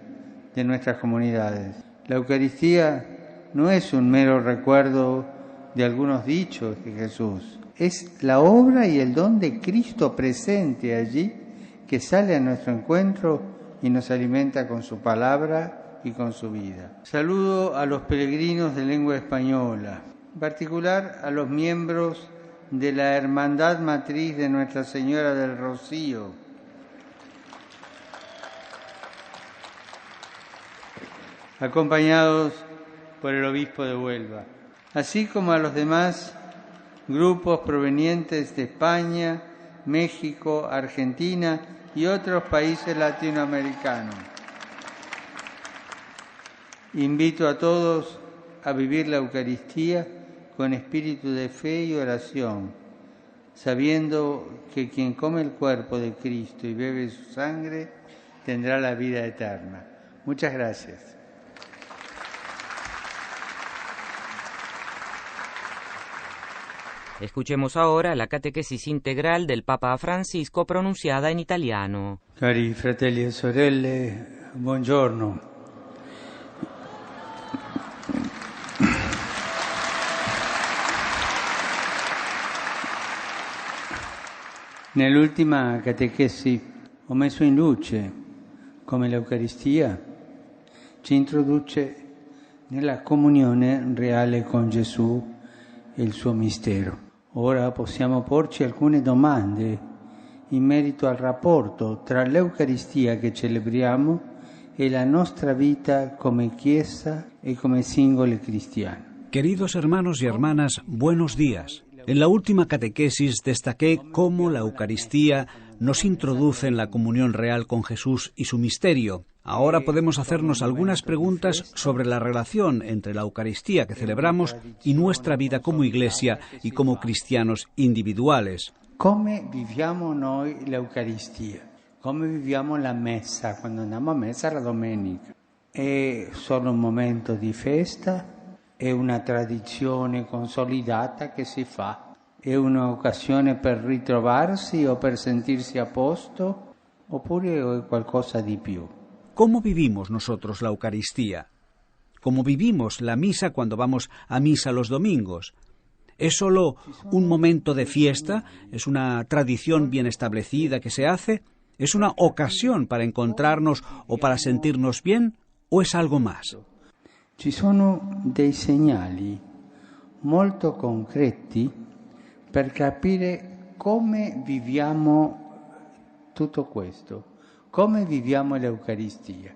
de nuestras comunidades. La Eucaristía no es un mero recuerdo de algunos dichos de Jesús, es la obra y el don de Cristo presente allí que sale a nuestro encuentro y nos alimenta con su palabra y con su vida. Saludo a los peregrinos de lengua española, en particular a los miembros de la Hermandad Matriz de Nuestra Señora del Rocío, acompañados por el obispo de Huelva, así como a los demás grupos provenientes de España, México, Argentina y otros países latinoamericanos. Invito a todos a vivir la Eucaristía con espíritu de fe y oración, sabiendo que quien come el cuerpo de Cristo y bebe su sangre tendrá la vida eterna. Muchas gracias. Escuchemos ahora la catequesis integral del Papa Francisco pronunciada en italiano. Cari fratelli e sorelle, buongiorno. Nell'ultima catechesi ho messo in luce come l'Eucaristia ci introduce nella comunione reale con Gesù e il suo mistero. Ora possiamo porci alcune domande in merito al rapporto tra l'Eucaristia che celebriamo e la nostra vita come Chiesa e come singoli cristiani. Queridos hermanos y hermanas, buenos días. En la última catequesis destaqué cómo la Eucaristía nos introduce en la comunión real con Jesús y su misterio. Ahora podemos hacernos algunas preguntas sobre la relación entre la Eucaristía que celebramos y nuestra vida como Iglesia y como cristianos individuales. Come viviamo noi l'Eucaristia? Come viviamo la messa quando andiamo a messa la domenica? È solo un momento di festa? È una tradizione consolidata che si fa? È un'occasione per ritrovarsi o per sentirsi a posto? Oppure è qualcosa di più? ¿Cómo vivimos nosotros la Eucaristía? ¿Cómo vivimos la misa cuando vamos a misa los domingos? ¿Es solo un momento de fiesta? ¿Es una tradición bien establecida que se hace? ¿Es una ocasión para encontrarnos o para sentirnos bien? ¿O es algo más? Ci sono dei segnali molto concreti per capire come viviamo tutto questo. Come viviamo l'Eucaristia?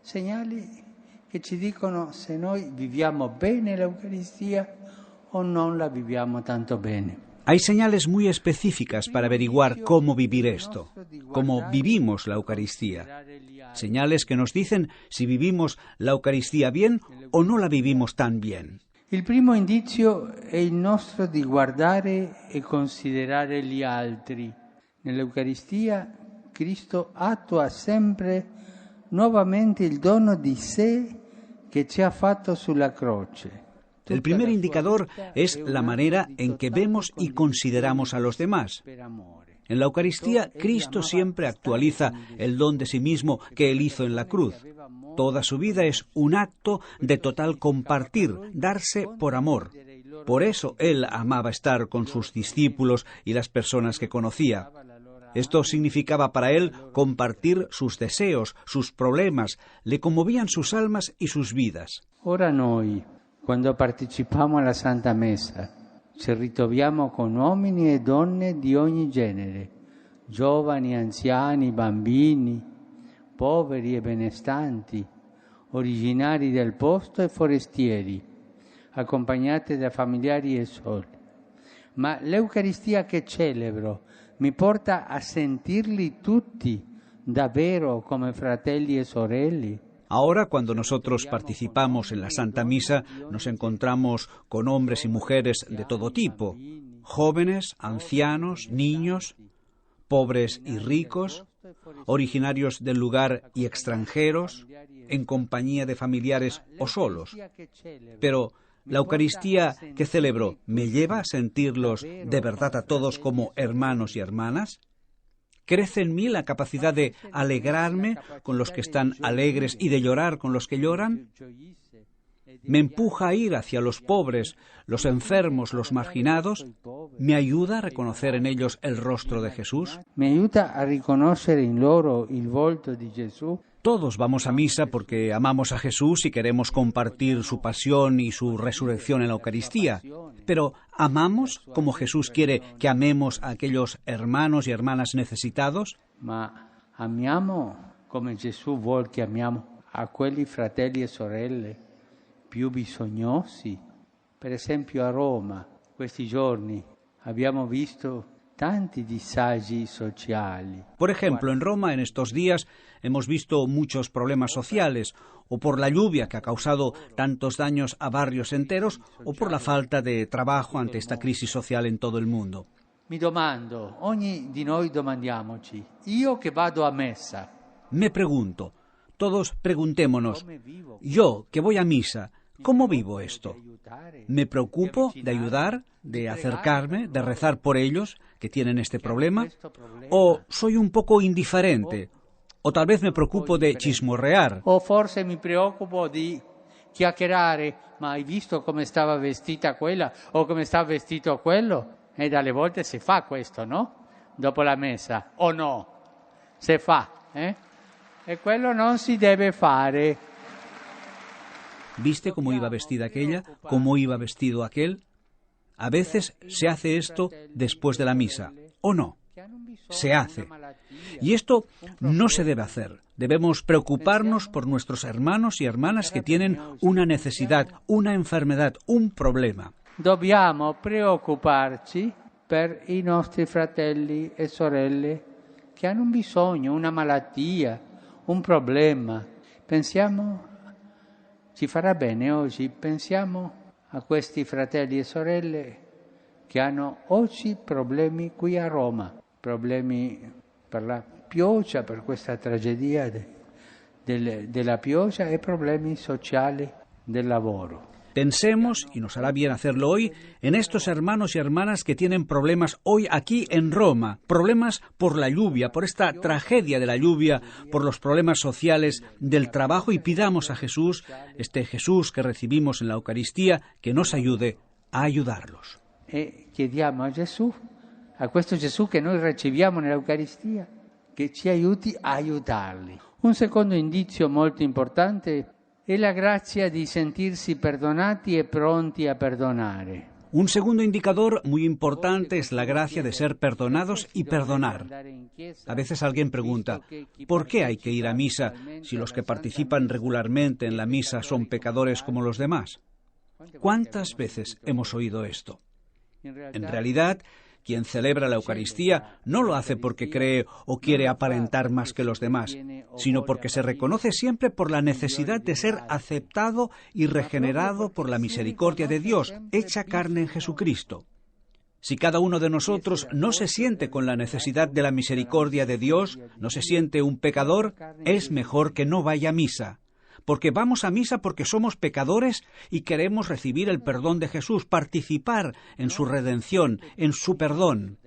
Segnali che ci dicono se noi viviamo bene l'Eucaristia o non la viviamo tanto bene. Hay señales muy específicas para averiguar cómo vivir esto, cómo vivimos la Eucaristía. Señales que nos dicen si vivimos la Eucaristía bien o no la vivimos tan bien. Il primo indizio è il nostro di guardare e considerare gli altri. Nell'Eucaristia Cristo attua sempre nuovamente il dono di sé che ci ha fatto sulla croce. El primer indicador es la manera en que vemos y consideramos a los demás. En la Eucaristía, Cristo siempre actualiza el don de sí mismo que Él hizo en la cruz. Toda su vida es un acto de total compartir, darse por amor. Por eso Él amaba estar con sus discípulos y las personas que conocía. Esto significaba para él compartir sus deseos, sus problemas, le conmovían sus almas y sus vidas. Ora noi, quando partecipiamo alla Santa Messa, ci ritroviamo con uomini e donne di ogni genere, giovani, anziani, bambini, poveri e benestanti, originari del posto e forestieri, accompagnati da familiari e soli. Ma l'Eucaristia che celebro mi porta a sentirli tutti davvero come fratelli e sorelle. Ahora, cuando nosotros participamos en la Santa Misa, nos encontramos con hombres y mujeres de todo tipo, jóvenes, ancianos, niños, pobres y ricos, originarios del lugar y extranjeros, en compañía de familiares o solos. Pero la Eucaristía que celebro, ¿me lleva a sentirlos de verdad a todos como hermanos y hermanas? ¿Crece en mí la capacidad de alegrarme con los que están alegres y de llorar con los que lloran? ¿Me empuja a ir hacia los pobres, los enfermos, los marginados? ¿Me ayuda a reconocer en ellos el rostro de Jesús? ¿Me ayuda a reconocer en loro el volto de Jesús? Todos vamos a misa porque amamos a Jesús y queremos compartir su pasión y su resurrección en la Eucaristía. Pero ¿amamos como Jesús quiere que amemos a aquellos hermanos y hermanas necesitados? Ma amiamo come Gesù vuol che amiamo a quelli fratelli e sorelle più bisognosi. Per esempio a Roma, questi giorni abbiamo visto tanti disagi sociali. Por ejemplo, en Roma, en estos días, hemos visto muchos problemas sociales, o por la lluvia que ha causado tantos daños a barrios enteros, o por la falta de trabajo ante esta crisis social en todo el mundo. Mi domando, ogni di noi domandiamoci, io che vado a messa. Me pregunto, todos preguntémonos, yo que voy a misa, ¿cómo vivo esto? ¿Me preocupo de ayudar, de acercarme, de rezar por ellos que tienen este problema? ¿O soy un poco indiferente? ¿O tal vez me preocupo de chismorrear? O forse mi preoccupo di chiacchierare, ma hai visto come stava vestita quella o come sta vestito quello? E dalle volte si fa questo, no? Dopo la messa, o no? Si fa, eh? E quello non si deve fare. ¿Viste cómo iba vestida aquella? ¿Cómo iba vestido aquel? A veces se hace esto después de la misa, ¿o no? Se hace. Y esto no se debe hacer. Debemos preocuparnos por nuestros hermanos y hermanas que tienen una necesidad, una enfermedad, un problema. Dobbiamo preoccuparci per i nostri fratelli e sorelle che hanno un bisogno, una malattia, un problema. Pensiamo, ci farà bene oggi, pensiamo a questi fratelli e sorelle che hanno oggi problemi qui a Roma, problemi per la pioggia, per questa tragedia della pioggia e problemi sociali del lavoro. Pensemos, y nos hará bien hacerlo hoy, en estos hermanos y hermanas que tienen problemas hoy aquí en Roma, problemas por la lluvia, por esta tragedia de la lluvia, por los problemas sociales del trabajo, y pidamos a Jesús, este Jesús que recibimos en la Eucaristía, que nos ayude a ayudarlos. E chiediamo a Gesù, a questo Gesù che noi riceviamo nell'Eucaristia, che ci aiuti a aiutarli. Un secondo indizio molto importante è la grazia di sentirsi perdonati e pronti a perdonare. Un segundo indicador muy importante es la gracia de ser perdonados y perdonar. A veces alguien pregunta, ¿por qué hay que ir a misa si los que participan regularmente en la misa son pecadores como los demás? ¿Cuántas veces hemos oído esto? En realidad, quien celebra la Eucaristía no lo hace porque cree o quiere aparentar más que los demás, sino porque se reconoce siempre por la necesidad de ser aceptado y regenerado por la misericordia de Dios, hecha carne en Jesucristo. Si cada uno de nosotros no se siente con la necesidad de la misericordia de Dios, no se siente un pecador, es mejor que no vaya a misa. Porque vamos a misa porque somos pecadores y queremos recibir el perdón de Jesús, participar en su redención, en su perdón.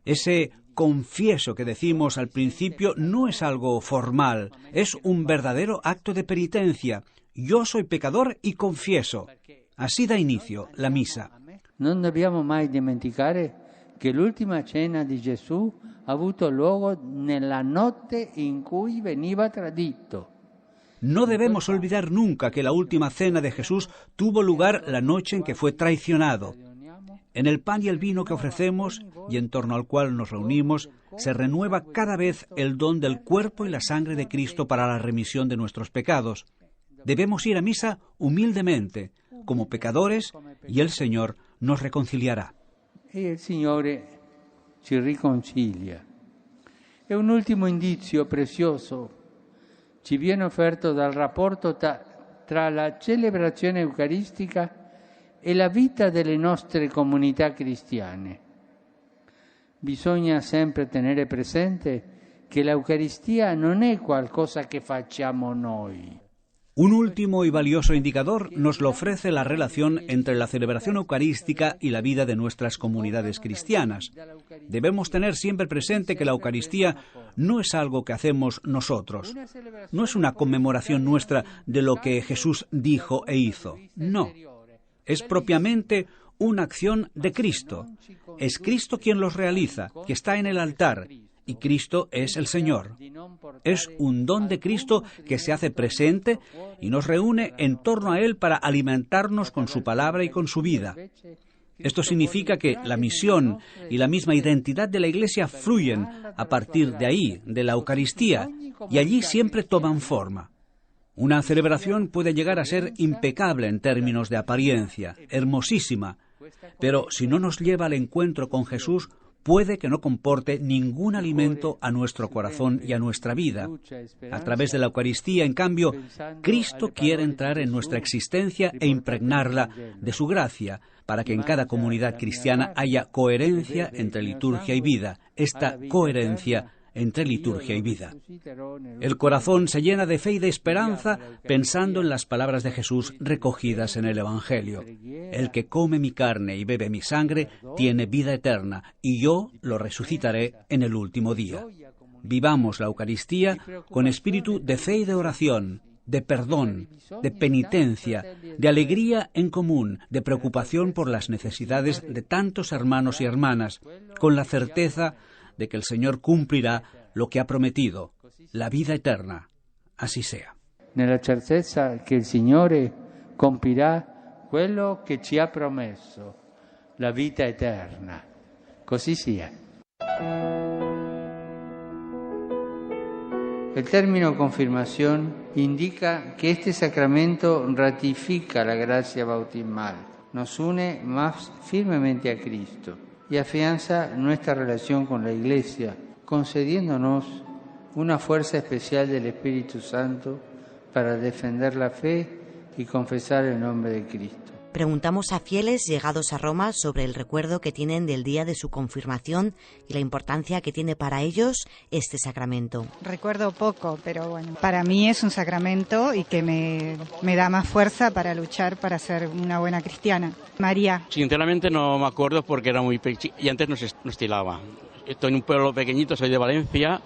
Ese confieso que decimos al principio no es algo formal, es un verdadero acto de penitencia. Yo soy pecador y confieso. Así da inicio la misa. Non dobbiamo mai dimenticare che l'ultima cena di Gesù ha avuto luogo nella notte in cui veniva tradito. No debemos olvidar nunca que la última cena de Jesús tuvo lugar la noche en que fue traicionado. En el pan y el vino que ofrecemos y en torno al cual nos reunimos, se renueva cada vez el don del cuerpo y la sangre de Cristo para la remisión de nuestros pecados. Debemos ir a misa humildemente, como pecadores, y el Señor nos reconciliará. Y el Signore ci riconcilia. E un ultimo indizio prezioso ci viene offerto dal rapporto tra la celebrazione eucaristica e la vita delle nostre comunità cristiane. Bisogna sempre tenere presente che l'Eucaristia non è qualcosa che facciamo noi. Un último y valioso indicador nos lo ofrece la relación entre la celebración eucarística y la vida de nuestras comunidades cristianas. Debemos tener siempre presente que la Eucaristía no es algo que hacemos nosotros, no es una conmemoración nuestra de lo que Jesús dijo e hizo, no. Es propiamente una acción de Cristo. Es Cristo quien los realiza, que está en el altar, y Cristo es el Señor. Es un don de Cristo que se hace presente y nos reúne en torno a Él para alimentarnos con su palabra y con su vida. Esto significa que la misión y la misma identidad de la Iglesia fluyen a partir de ahí, de la Eucaristía, y allí siempre toman forma. Una celebración puede llegar a ser impecable en términos de apariencia, hermosísima, pero si no nos lleva al encuentro con Jesús, puede que no comporte ningún alimento a nuestro corazón y a nuestra vida. A través de la Eucaristía, en cambio, Cristo quiere entrar en nuestra existencia e impregnarla de su gracia, para que en cada comunidad cristiana haya coherencia entre liturgia y vida, esta coherencia entre liturgia y vida. El corazón se llena de fe y de esperanza pensando en las palabras de Jesús recogidas en el Evangelio. El que come mi carne y bebe mi sangre tiene vida eterna, y yo lo resucitaré en el último día. Vivamos la Eucaristía con espíritu de fe y de oración, de perdón, de penitencia, de alegría en común, de preocupación por las necesidades de tantos hermanos y hermanas, con la certeza de que el Señor cumplirá lo que ha prometido, la vida eterna. Así sea. Nella certezza che il Signore compirà quello che ci ha promesso, la vita eterna. Così sia. El término confirmación indica que este sacramento ratifica la gracia bautismal, nos une más firmemente a Cristo y afianza nuestra relación con la Iglesia, concediéndonos una fuerza especial del Espíritu Santo para defender la fe y confesar el nombre de Cristo. Preguntamos a fieles llegados a Roma sobre el recuerdo que tienen del día de su confirmación y la importancia que tiene para ellos este sacramento. Recuerdo poco, pero bueno, para mí es un sacramento y que me da más fuerza para luchar para ser una buena cristiana. María. Sinceramente no me acuerdo porque era muy pequeño y antes no se estilaba. Estoy en un pueblo pequeñito, soy de Valencia,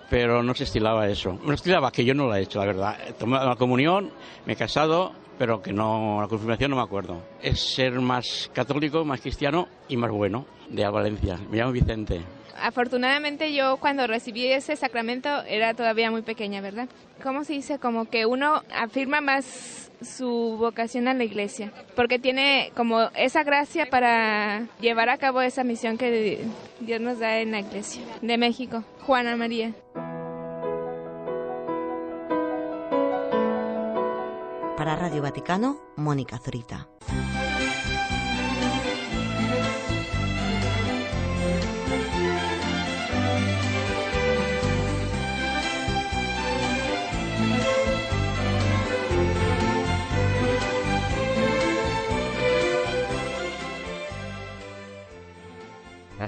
pero no se estilaba eso. No estilaba, que yo no lo he hecho, la verdad. He tomado la comunión, me he casado, pero que no, la confirmación no me acuerdo. Es ser más católico, más cristiano y más bueno, de Valencia. Me llamo Vicente. Afortunadamente yo cuando recibí ese sacramento era todavía muy pequeña, ¿verdad? ¿Cómo se dice? Como que uno afirma más su vocación a la Iglesia, porque tiene como esa gracia para llevar a cabo esa misión que Dios nos da en la Iglesia. De México, Juana María. Para Radio Vaticano, Mónica Zorita.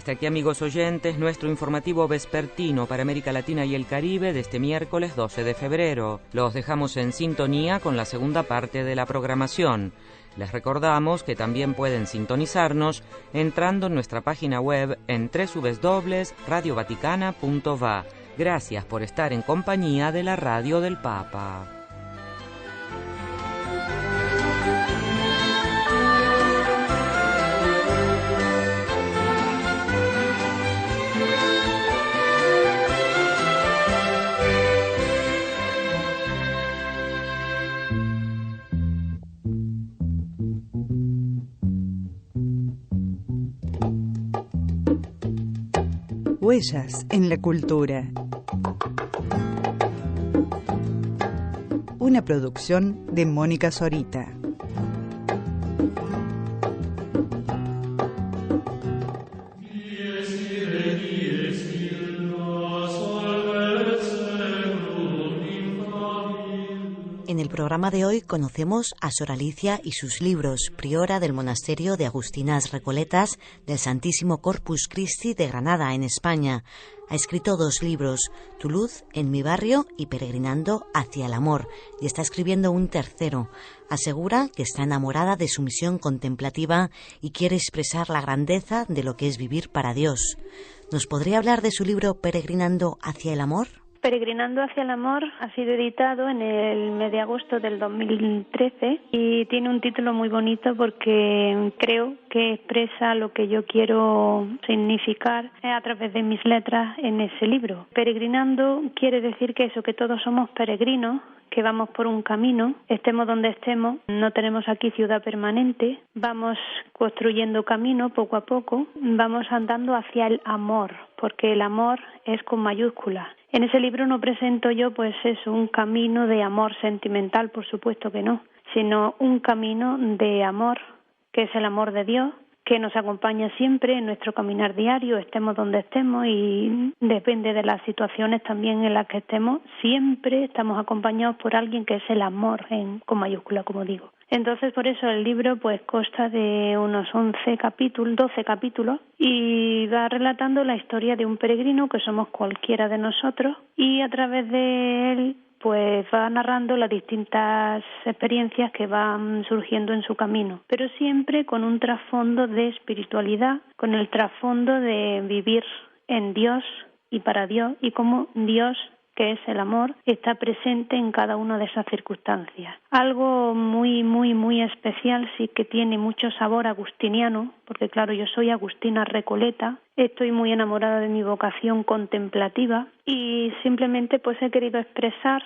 Hasta aquí, amigos oyentes, nuestro informativo vespertino para América Latina y el Caribe de este miércoles 12 de febrero. Los dejamos en sintonía con la segunda parte de la programación. Les recordamos que también pueden sintonizarnos entrando en nuestra página web en www.radiovaticana.va. Gracias por estar en compañía de la Radio del Papa. Huellas en la cultura. Una producción de Mónica Zorita. programa de hoy conocemos a Sor Alicia y sus libros, priora del monasterio de Agustinas Recoletas del Santísimo Corpus Christi de Granada, en España. Ha escrito 2 libros, Tu luz en mi barrio y Peregrinando hacia el amor, y está escribiendo un tercero. Asegura que está enamorada de su misión contemplativa y quiere expresar la grandeza de lo que es vivir para Dios. ¿Nos podría hablar de su libro Peregrinando hacia el amor? Peregrinando hacia el amor ha sido editado en el mes de agosto del 2013 y tiene un título muy bonito porque creo que expresa lo que yo quiero significar a través de mis letras en ese libro. Peregrinando quiere decir que eso, que todos somos peregrinos, que vamos por un camino, estemos donde estemos, no tenemos aquí ciudad permanente, vamos construyendo camino poco a poco, vamos andando hacia el amor, porque el amor es con mayúsculas. En ese libro no presento yo, pues eso, un camino de amor sentimental, por supuesto que no, sino un camino de amor, que es el amor de Dios, que nos acompaña siempre en nuestro caminar diario, estemos donde estemos y depende de las situaciones también en las que estemos, siempre estamos acompañados por alguien que es el amor, con mayúscula, como digo. Entonces, por eso el libro pues consta de unos 12 capítulos y va relatando la historia de un peregrino que somos cualquiera de nosotros y a través de él pues va narrando las distintas experiencias que van surgiendo en su camino, pero siempre con un trasfondo de espiritualidad, con el trasfondo de vivir en Dios y para Dios y cómo Dios, que es el amor, está presente en cada una de esas circunstancias. Algo muy, muy, muy especial, sí que tiene mucho sabor agustiniano, porque claro, yo soy agustina recoleta, estoy muy enamorada de mi vocación contemplativa y simplemente pues he querido expresar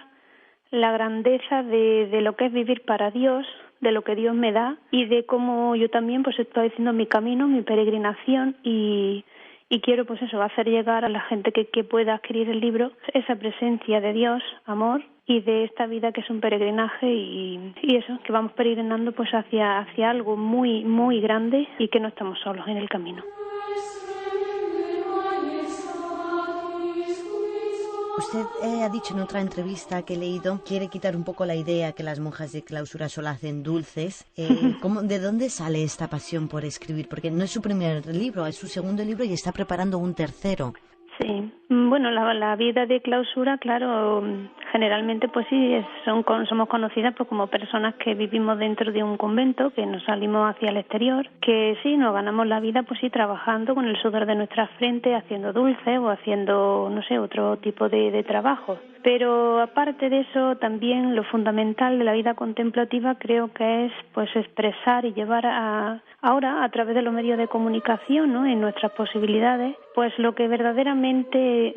la grandeza de lo que es vivir para Dios, de lo que Dios me da y de cómo yo también pues estoy haciendo mi camino, mi peregrinación y quiero pues eso, hacer llegar a la gente que pueda adquirir el libro esa presencia de Dios, amor y de esta vida que es un peregrinaje y eso, que vamos peregrinando pues hacia algo muy, muy grande y que no estamos solos en el camino. Usted ha dicho en otra entrevista que he leído, quiere quitar un poco la idea que las monjas de clausura solo hacen dulces. ¿De dónde sale esta pasión por escribir? Porque no es su primer libro, es su segundo libro y está preparando un tercero. Sí, bueno, la vida de clausura, claro, generalmente pues sí, somos conocidas pues como personas que vivimos dentro de un convento, que nos salimos hacia el exterior, que sí, nos ganamos la vida pues sí trabajando con el sudor de nuestra frente, haciendo dulces o haciendo, no sé, otro tipo de trabajo. Pero aparte de eso, también lo fundamental de la vida contemplativa creo que es pues expresar y llevar ahora a través de los medios de comunicación, ¿no?, en nuestras posibilidades, pues lo que verdaderamente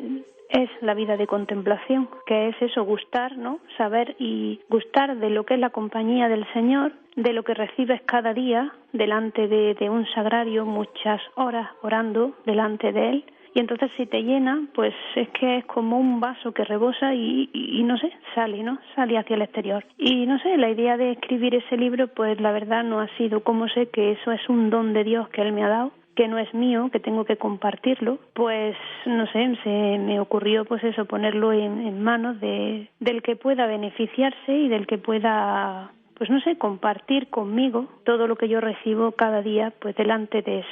es la vida de contemplación, que es eso, gustar, ¿no?, saber y gustar de lo que es la compañía del Señor, de lo que recibes cada día delante de un sagrario, muchas horas orando delante de Él. Y entonces si te llena, pues es que es como un vaso que rebosa y no sé, sale hacia el exterior. Y no sé, la idea de escribir ese libro, pues la verdad no ha sido como sé que eso es un don de Dios que Él me ha dado, que no es mío, que tengo que compartirlo, pues no sé, se me ocurrió pues eso, ponerlo en manos del que pueda beneficiarse y del que pueda, pues no sé, compartir conmigo todo lo que yo recibo cada día, pues delante de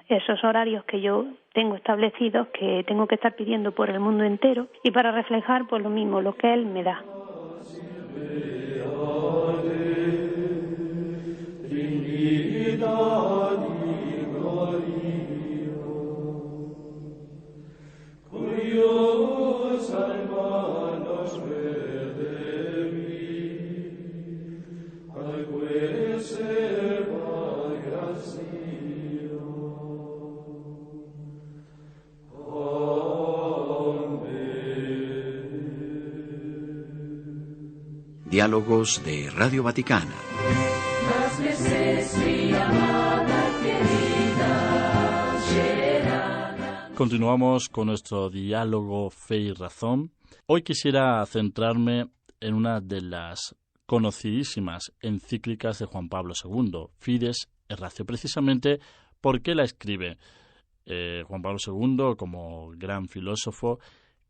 esos horarios que yo tengo establecidos, que tengo que estar pidiendo por el mundo entero y para reflejar pues lo mismo, lo que Él me da. Diálogos de Radio Vaticana. Continuamos con nuestro diálogo Fe y Razón. Hoy quisiera centrarme en una de las conocidísimas encíclicas de Juan Pablo II, Fides et Ratio. Precisamente, ¿por qué la escribe Juan Pablo II como gran filósofo?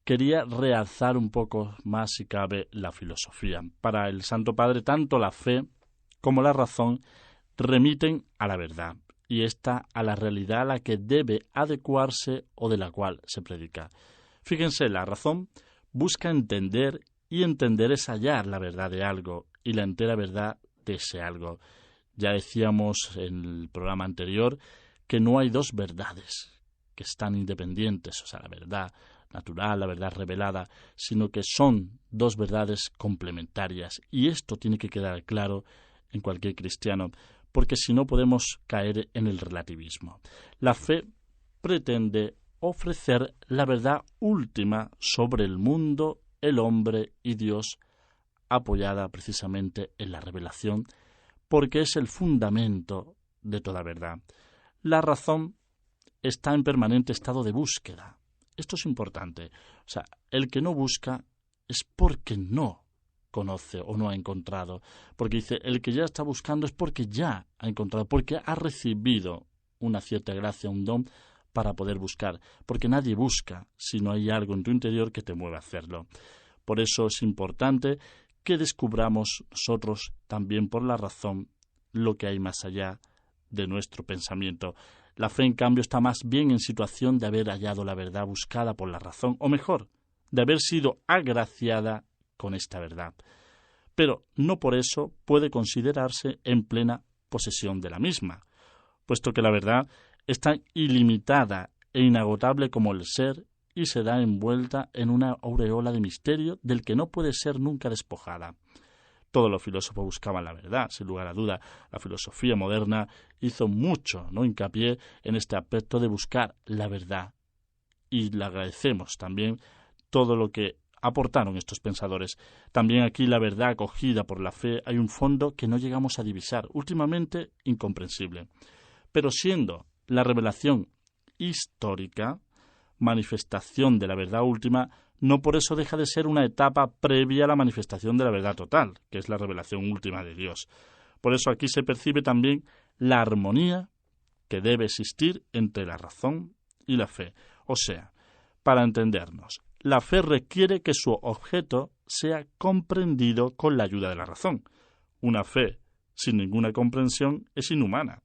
quería realzar un poco más, si cabe, la filosofía. Para el Santo Padre, tanto la fe como la razón remiten a la verdad, y esta a la realidad a la que debe adecuarse o de la cual se predica. Fíjense, la razón busca entender, y entender es hallar la verdad de algo, y la entera verdad de ese algo. Ya decíamos en el programa anterior que no hay dos verdades que están independientes, o sea, la verdad natural, la verdad revelada, sino que son dos verdades complementarias. Y esto tiene que quedar claro en cualquier cristiano, porque si no podemos caer en el relativismo. La fe pretende ofrecer la verdad última sobre el mundo, el hombre y Dios, apoyada precisamente en la revelación, porque es el fundamento de toda verdad. La razón está en permanente estado de búsqueda. Esto es importante. O sea, el que no busca es porque no conoce o no ha encontrado. Porque dice, el que ya está buscando es porque ya ha encontrado, porque ha recibido una cierta gracia, un don para poder buscar. Porque nadie busca si no hay algo en tu interior que te mueva a hacerlo. Por eso es importante que descubramos nosotros también por la razón lo que hay más allá de nuestro pensamiento. La fe, en cambio, está más bien en situación de haber hallado la verdad buscada por la razón, o mejor, de haber sido agraciada con esta verdad. Pero no por eso puede considerarse en plena posesión de la misma, puesto que la verdad es tan ilimitada e inagotable como el ser y se da envuelta en una aureola de misterio del que no puede ser nunca despojada. Todos los filósofos buscaban la verdad, sin lugar a duda. La filosofía moderna hizo mucho, hincapié en este aspecto de buscar la verdad. Y le agradecemos también todo lo que aportaron estos pensadores. También aquí la verdad acogida por la fe hay un fondo que no llegamos a divisar, últimamente incomprensible. Pero siendo la revelación histórica, manifestación de la verdad última, no por eso deja de ser una etapa previa a la manifestación de la verdad total, que es la revelación última de Dios. Por eso aquí se percibe también la armonía que debe existir entre la razón y la fe. O sea, para entendernos, la fe requiere que su objeto sea comprendido con la ayuda de la razón. Una fe sin ninguna comprensión es inhumana.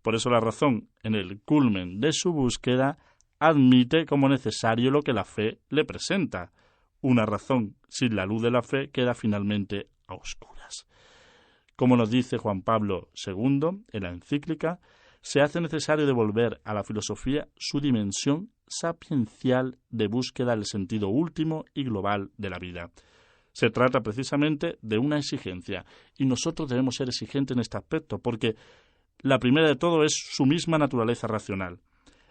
Por eso la razón, en el culmen de su búsqueda, admite como necesario lo que la fe le presenta. Una razón sin la luz de la fe queda finalmente a oscuras. Como nos dice Juan Pablo II en la encíclica, se hace necesario devolver a la filosofía su dimensión sapiencial de búsqueda del sentido último y global de la vida. Se trata precisamente de una exigencia, y nosotros debemos ser exigentes en este aspecto, porque la primera de todo es su misma naturaleza racional.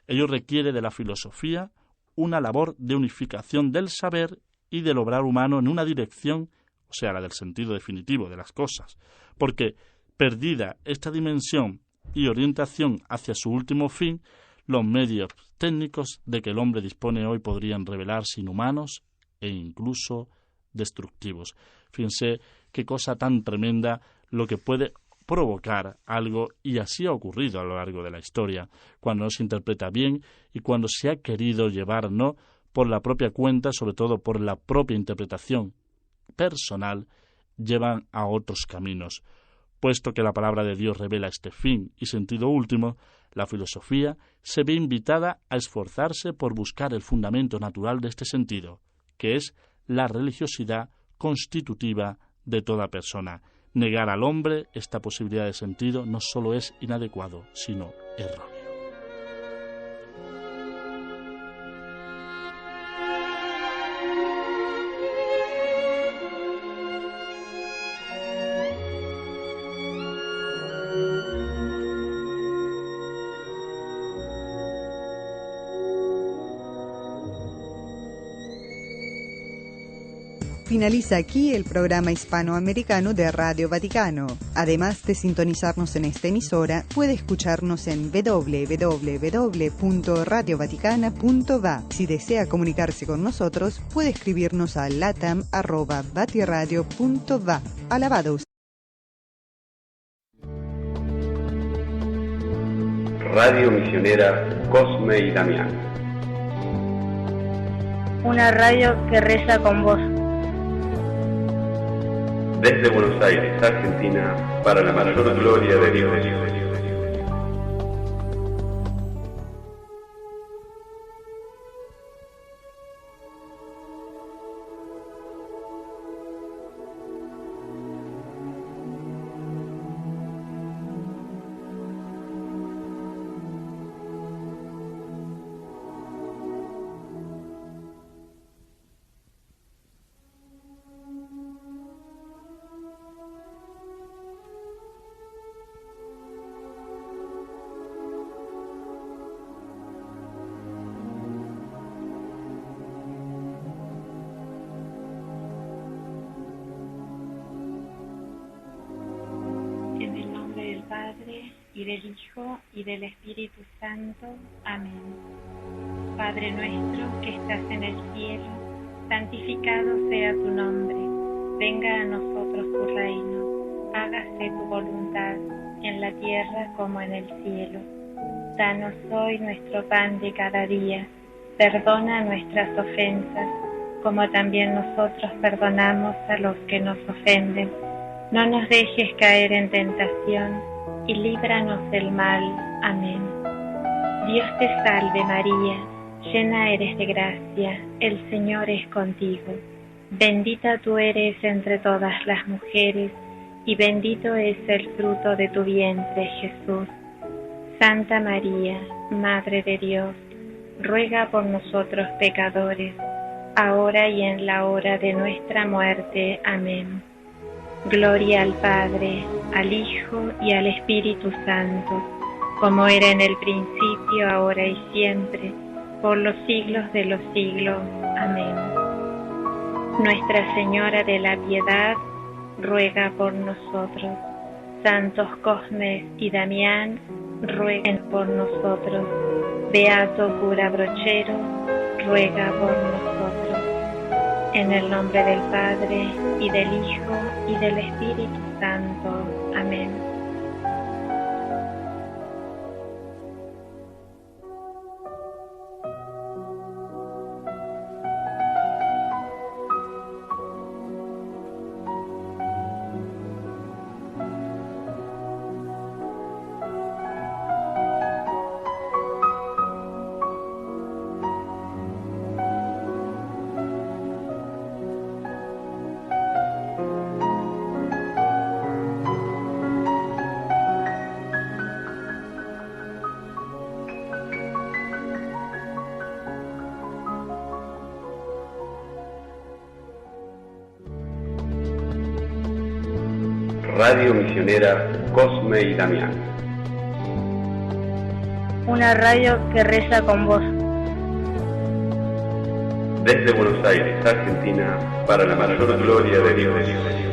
Ello requiere de la filosofía una labor de unificación del saber y del obrar humano en una dirección, o sea, la del sentido definitivo de las cosas, porque perdida esta dimensión y orientación hacia su último fin, los medios técnicos de que el hombre dispone hoy podrían revelarse inhumanos e incluso destructivos. Fíjense qué cosa tan tremenda lo que puede provocar algo, y así ha ocurrido a lo largo de la historia, cuando no se interpreta bien y cuando se ha querido llevar no por la propia cuenta, sobre todo por la propia interpretación personal, llevan a otros caminos. Puesto que la palabra de Dios revela este fin y sentido último, la filosofía se ve invitada a esforzarse por buscar el fundamento natural de este sentido, que es la religiosidad constitutiva de toda persona. Negar al hombre esta posibilidad de sentido no solo es inadecuado, sino erróneo. Finaliza aquí el programa hispanoamericano de Radio Vaticano. Además de sintonizarnos en esta emisora, puede escucharnos en www.radiovaticana.va. Si desea comunicarse con nosotros, puede escribirnos a latam@vatiradio.va. Alabados. Radio Misionera Cosme y Damián. Una radio que reza con vos. Desde Buenos Aires, Argentina, para la mayor gloria de Dios. Y del Hijo, y del Espíritu Santo. Amén. Padre nuestro que estás en el cielo, santificado sea tu nombre. Venga a nosotros tu reino. Hágase tu voluntad, en la tierra como en el cielo. Danos hoy nuestro pan de cada día. Perdona nuestras ofensas, como también nosotros perdonamos a los que nos ofenden. No nos dejes caer en tentación, y líbranos del mal. Amén. Dios te salve María, llena eres de gracia, el Señor es contigo. Bendita tú eres entre todas las mujeres, y bendito es el fruto de tu vientre, Jesús. Santa María, Madre de Dios, ruega por nosotros pecadores, ahora y en la hora de nuestra muerte. Amén. Gloria al Padre, al Hijo y al Espíritu Santo, como era en el principio, ahora y siempre, por los siglos de los siglos. Amén. Nuestra Señora de la Piedad, ruega por nosotros. Santos Cosme y Damián, rueguen por nosotros. Beato cura Brochero, ruega por nosotros. En el nombre del Padre, y del Hijo, y del Espíritu Santo. Amén. Radio Misionera Cosme y Damián. Una radio que reza con vos. Desde Buenos Aires, Argentina, para la mayor gloria de Dios.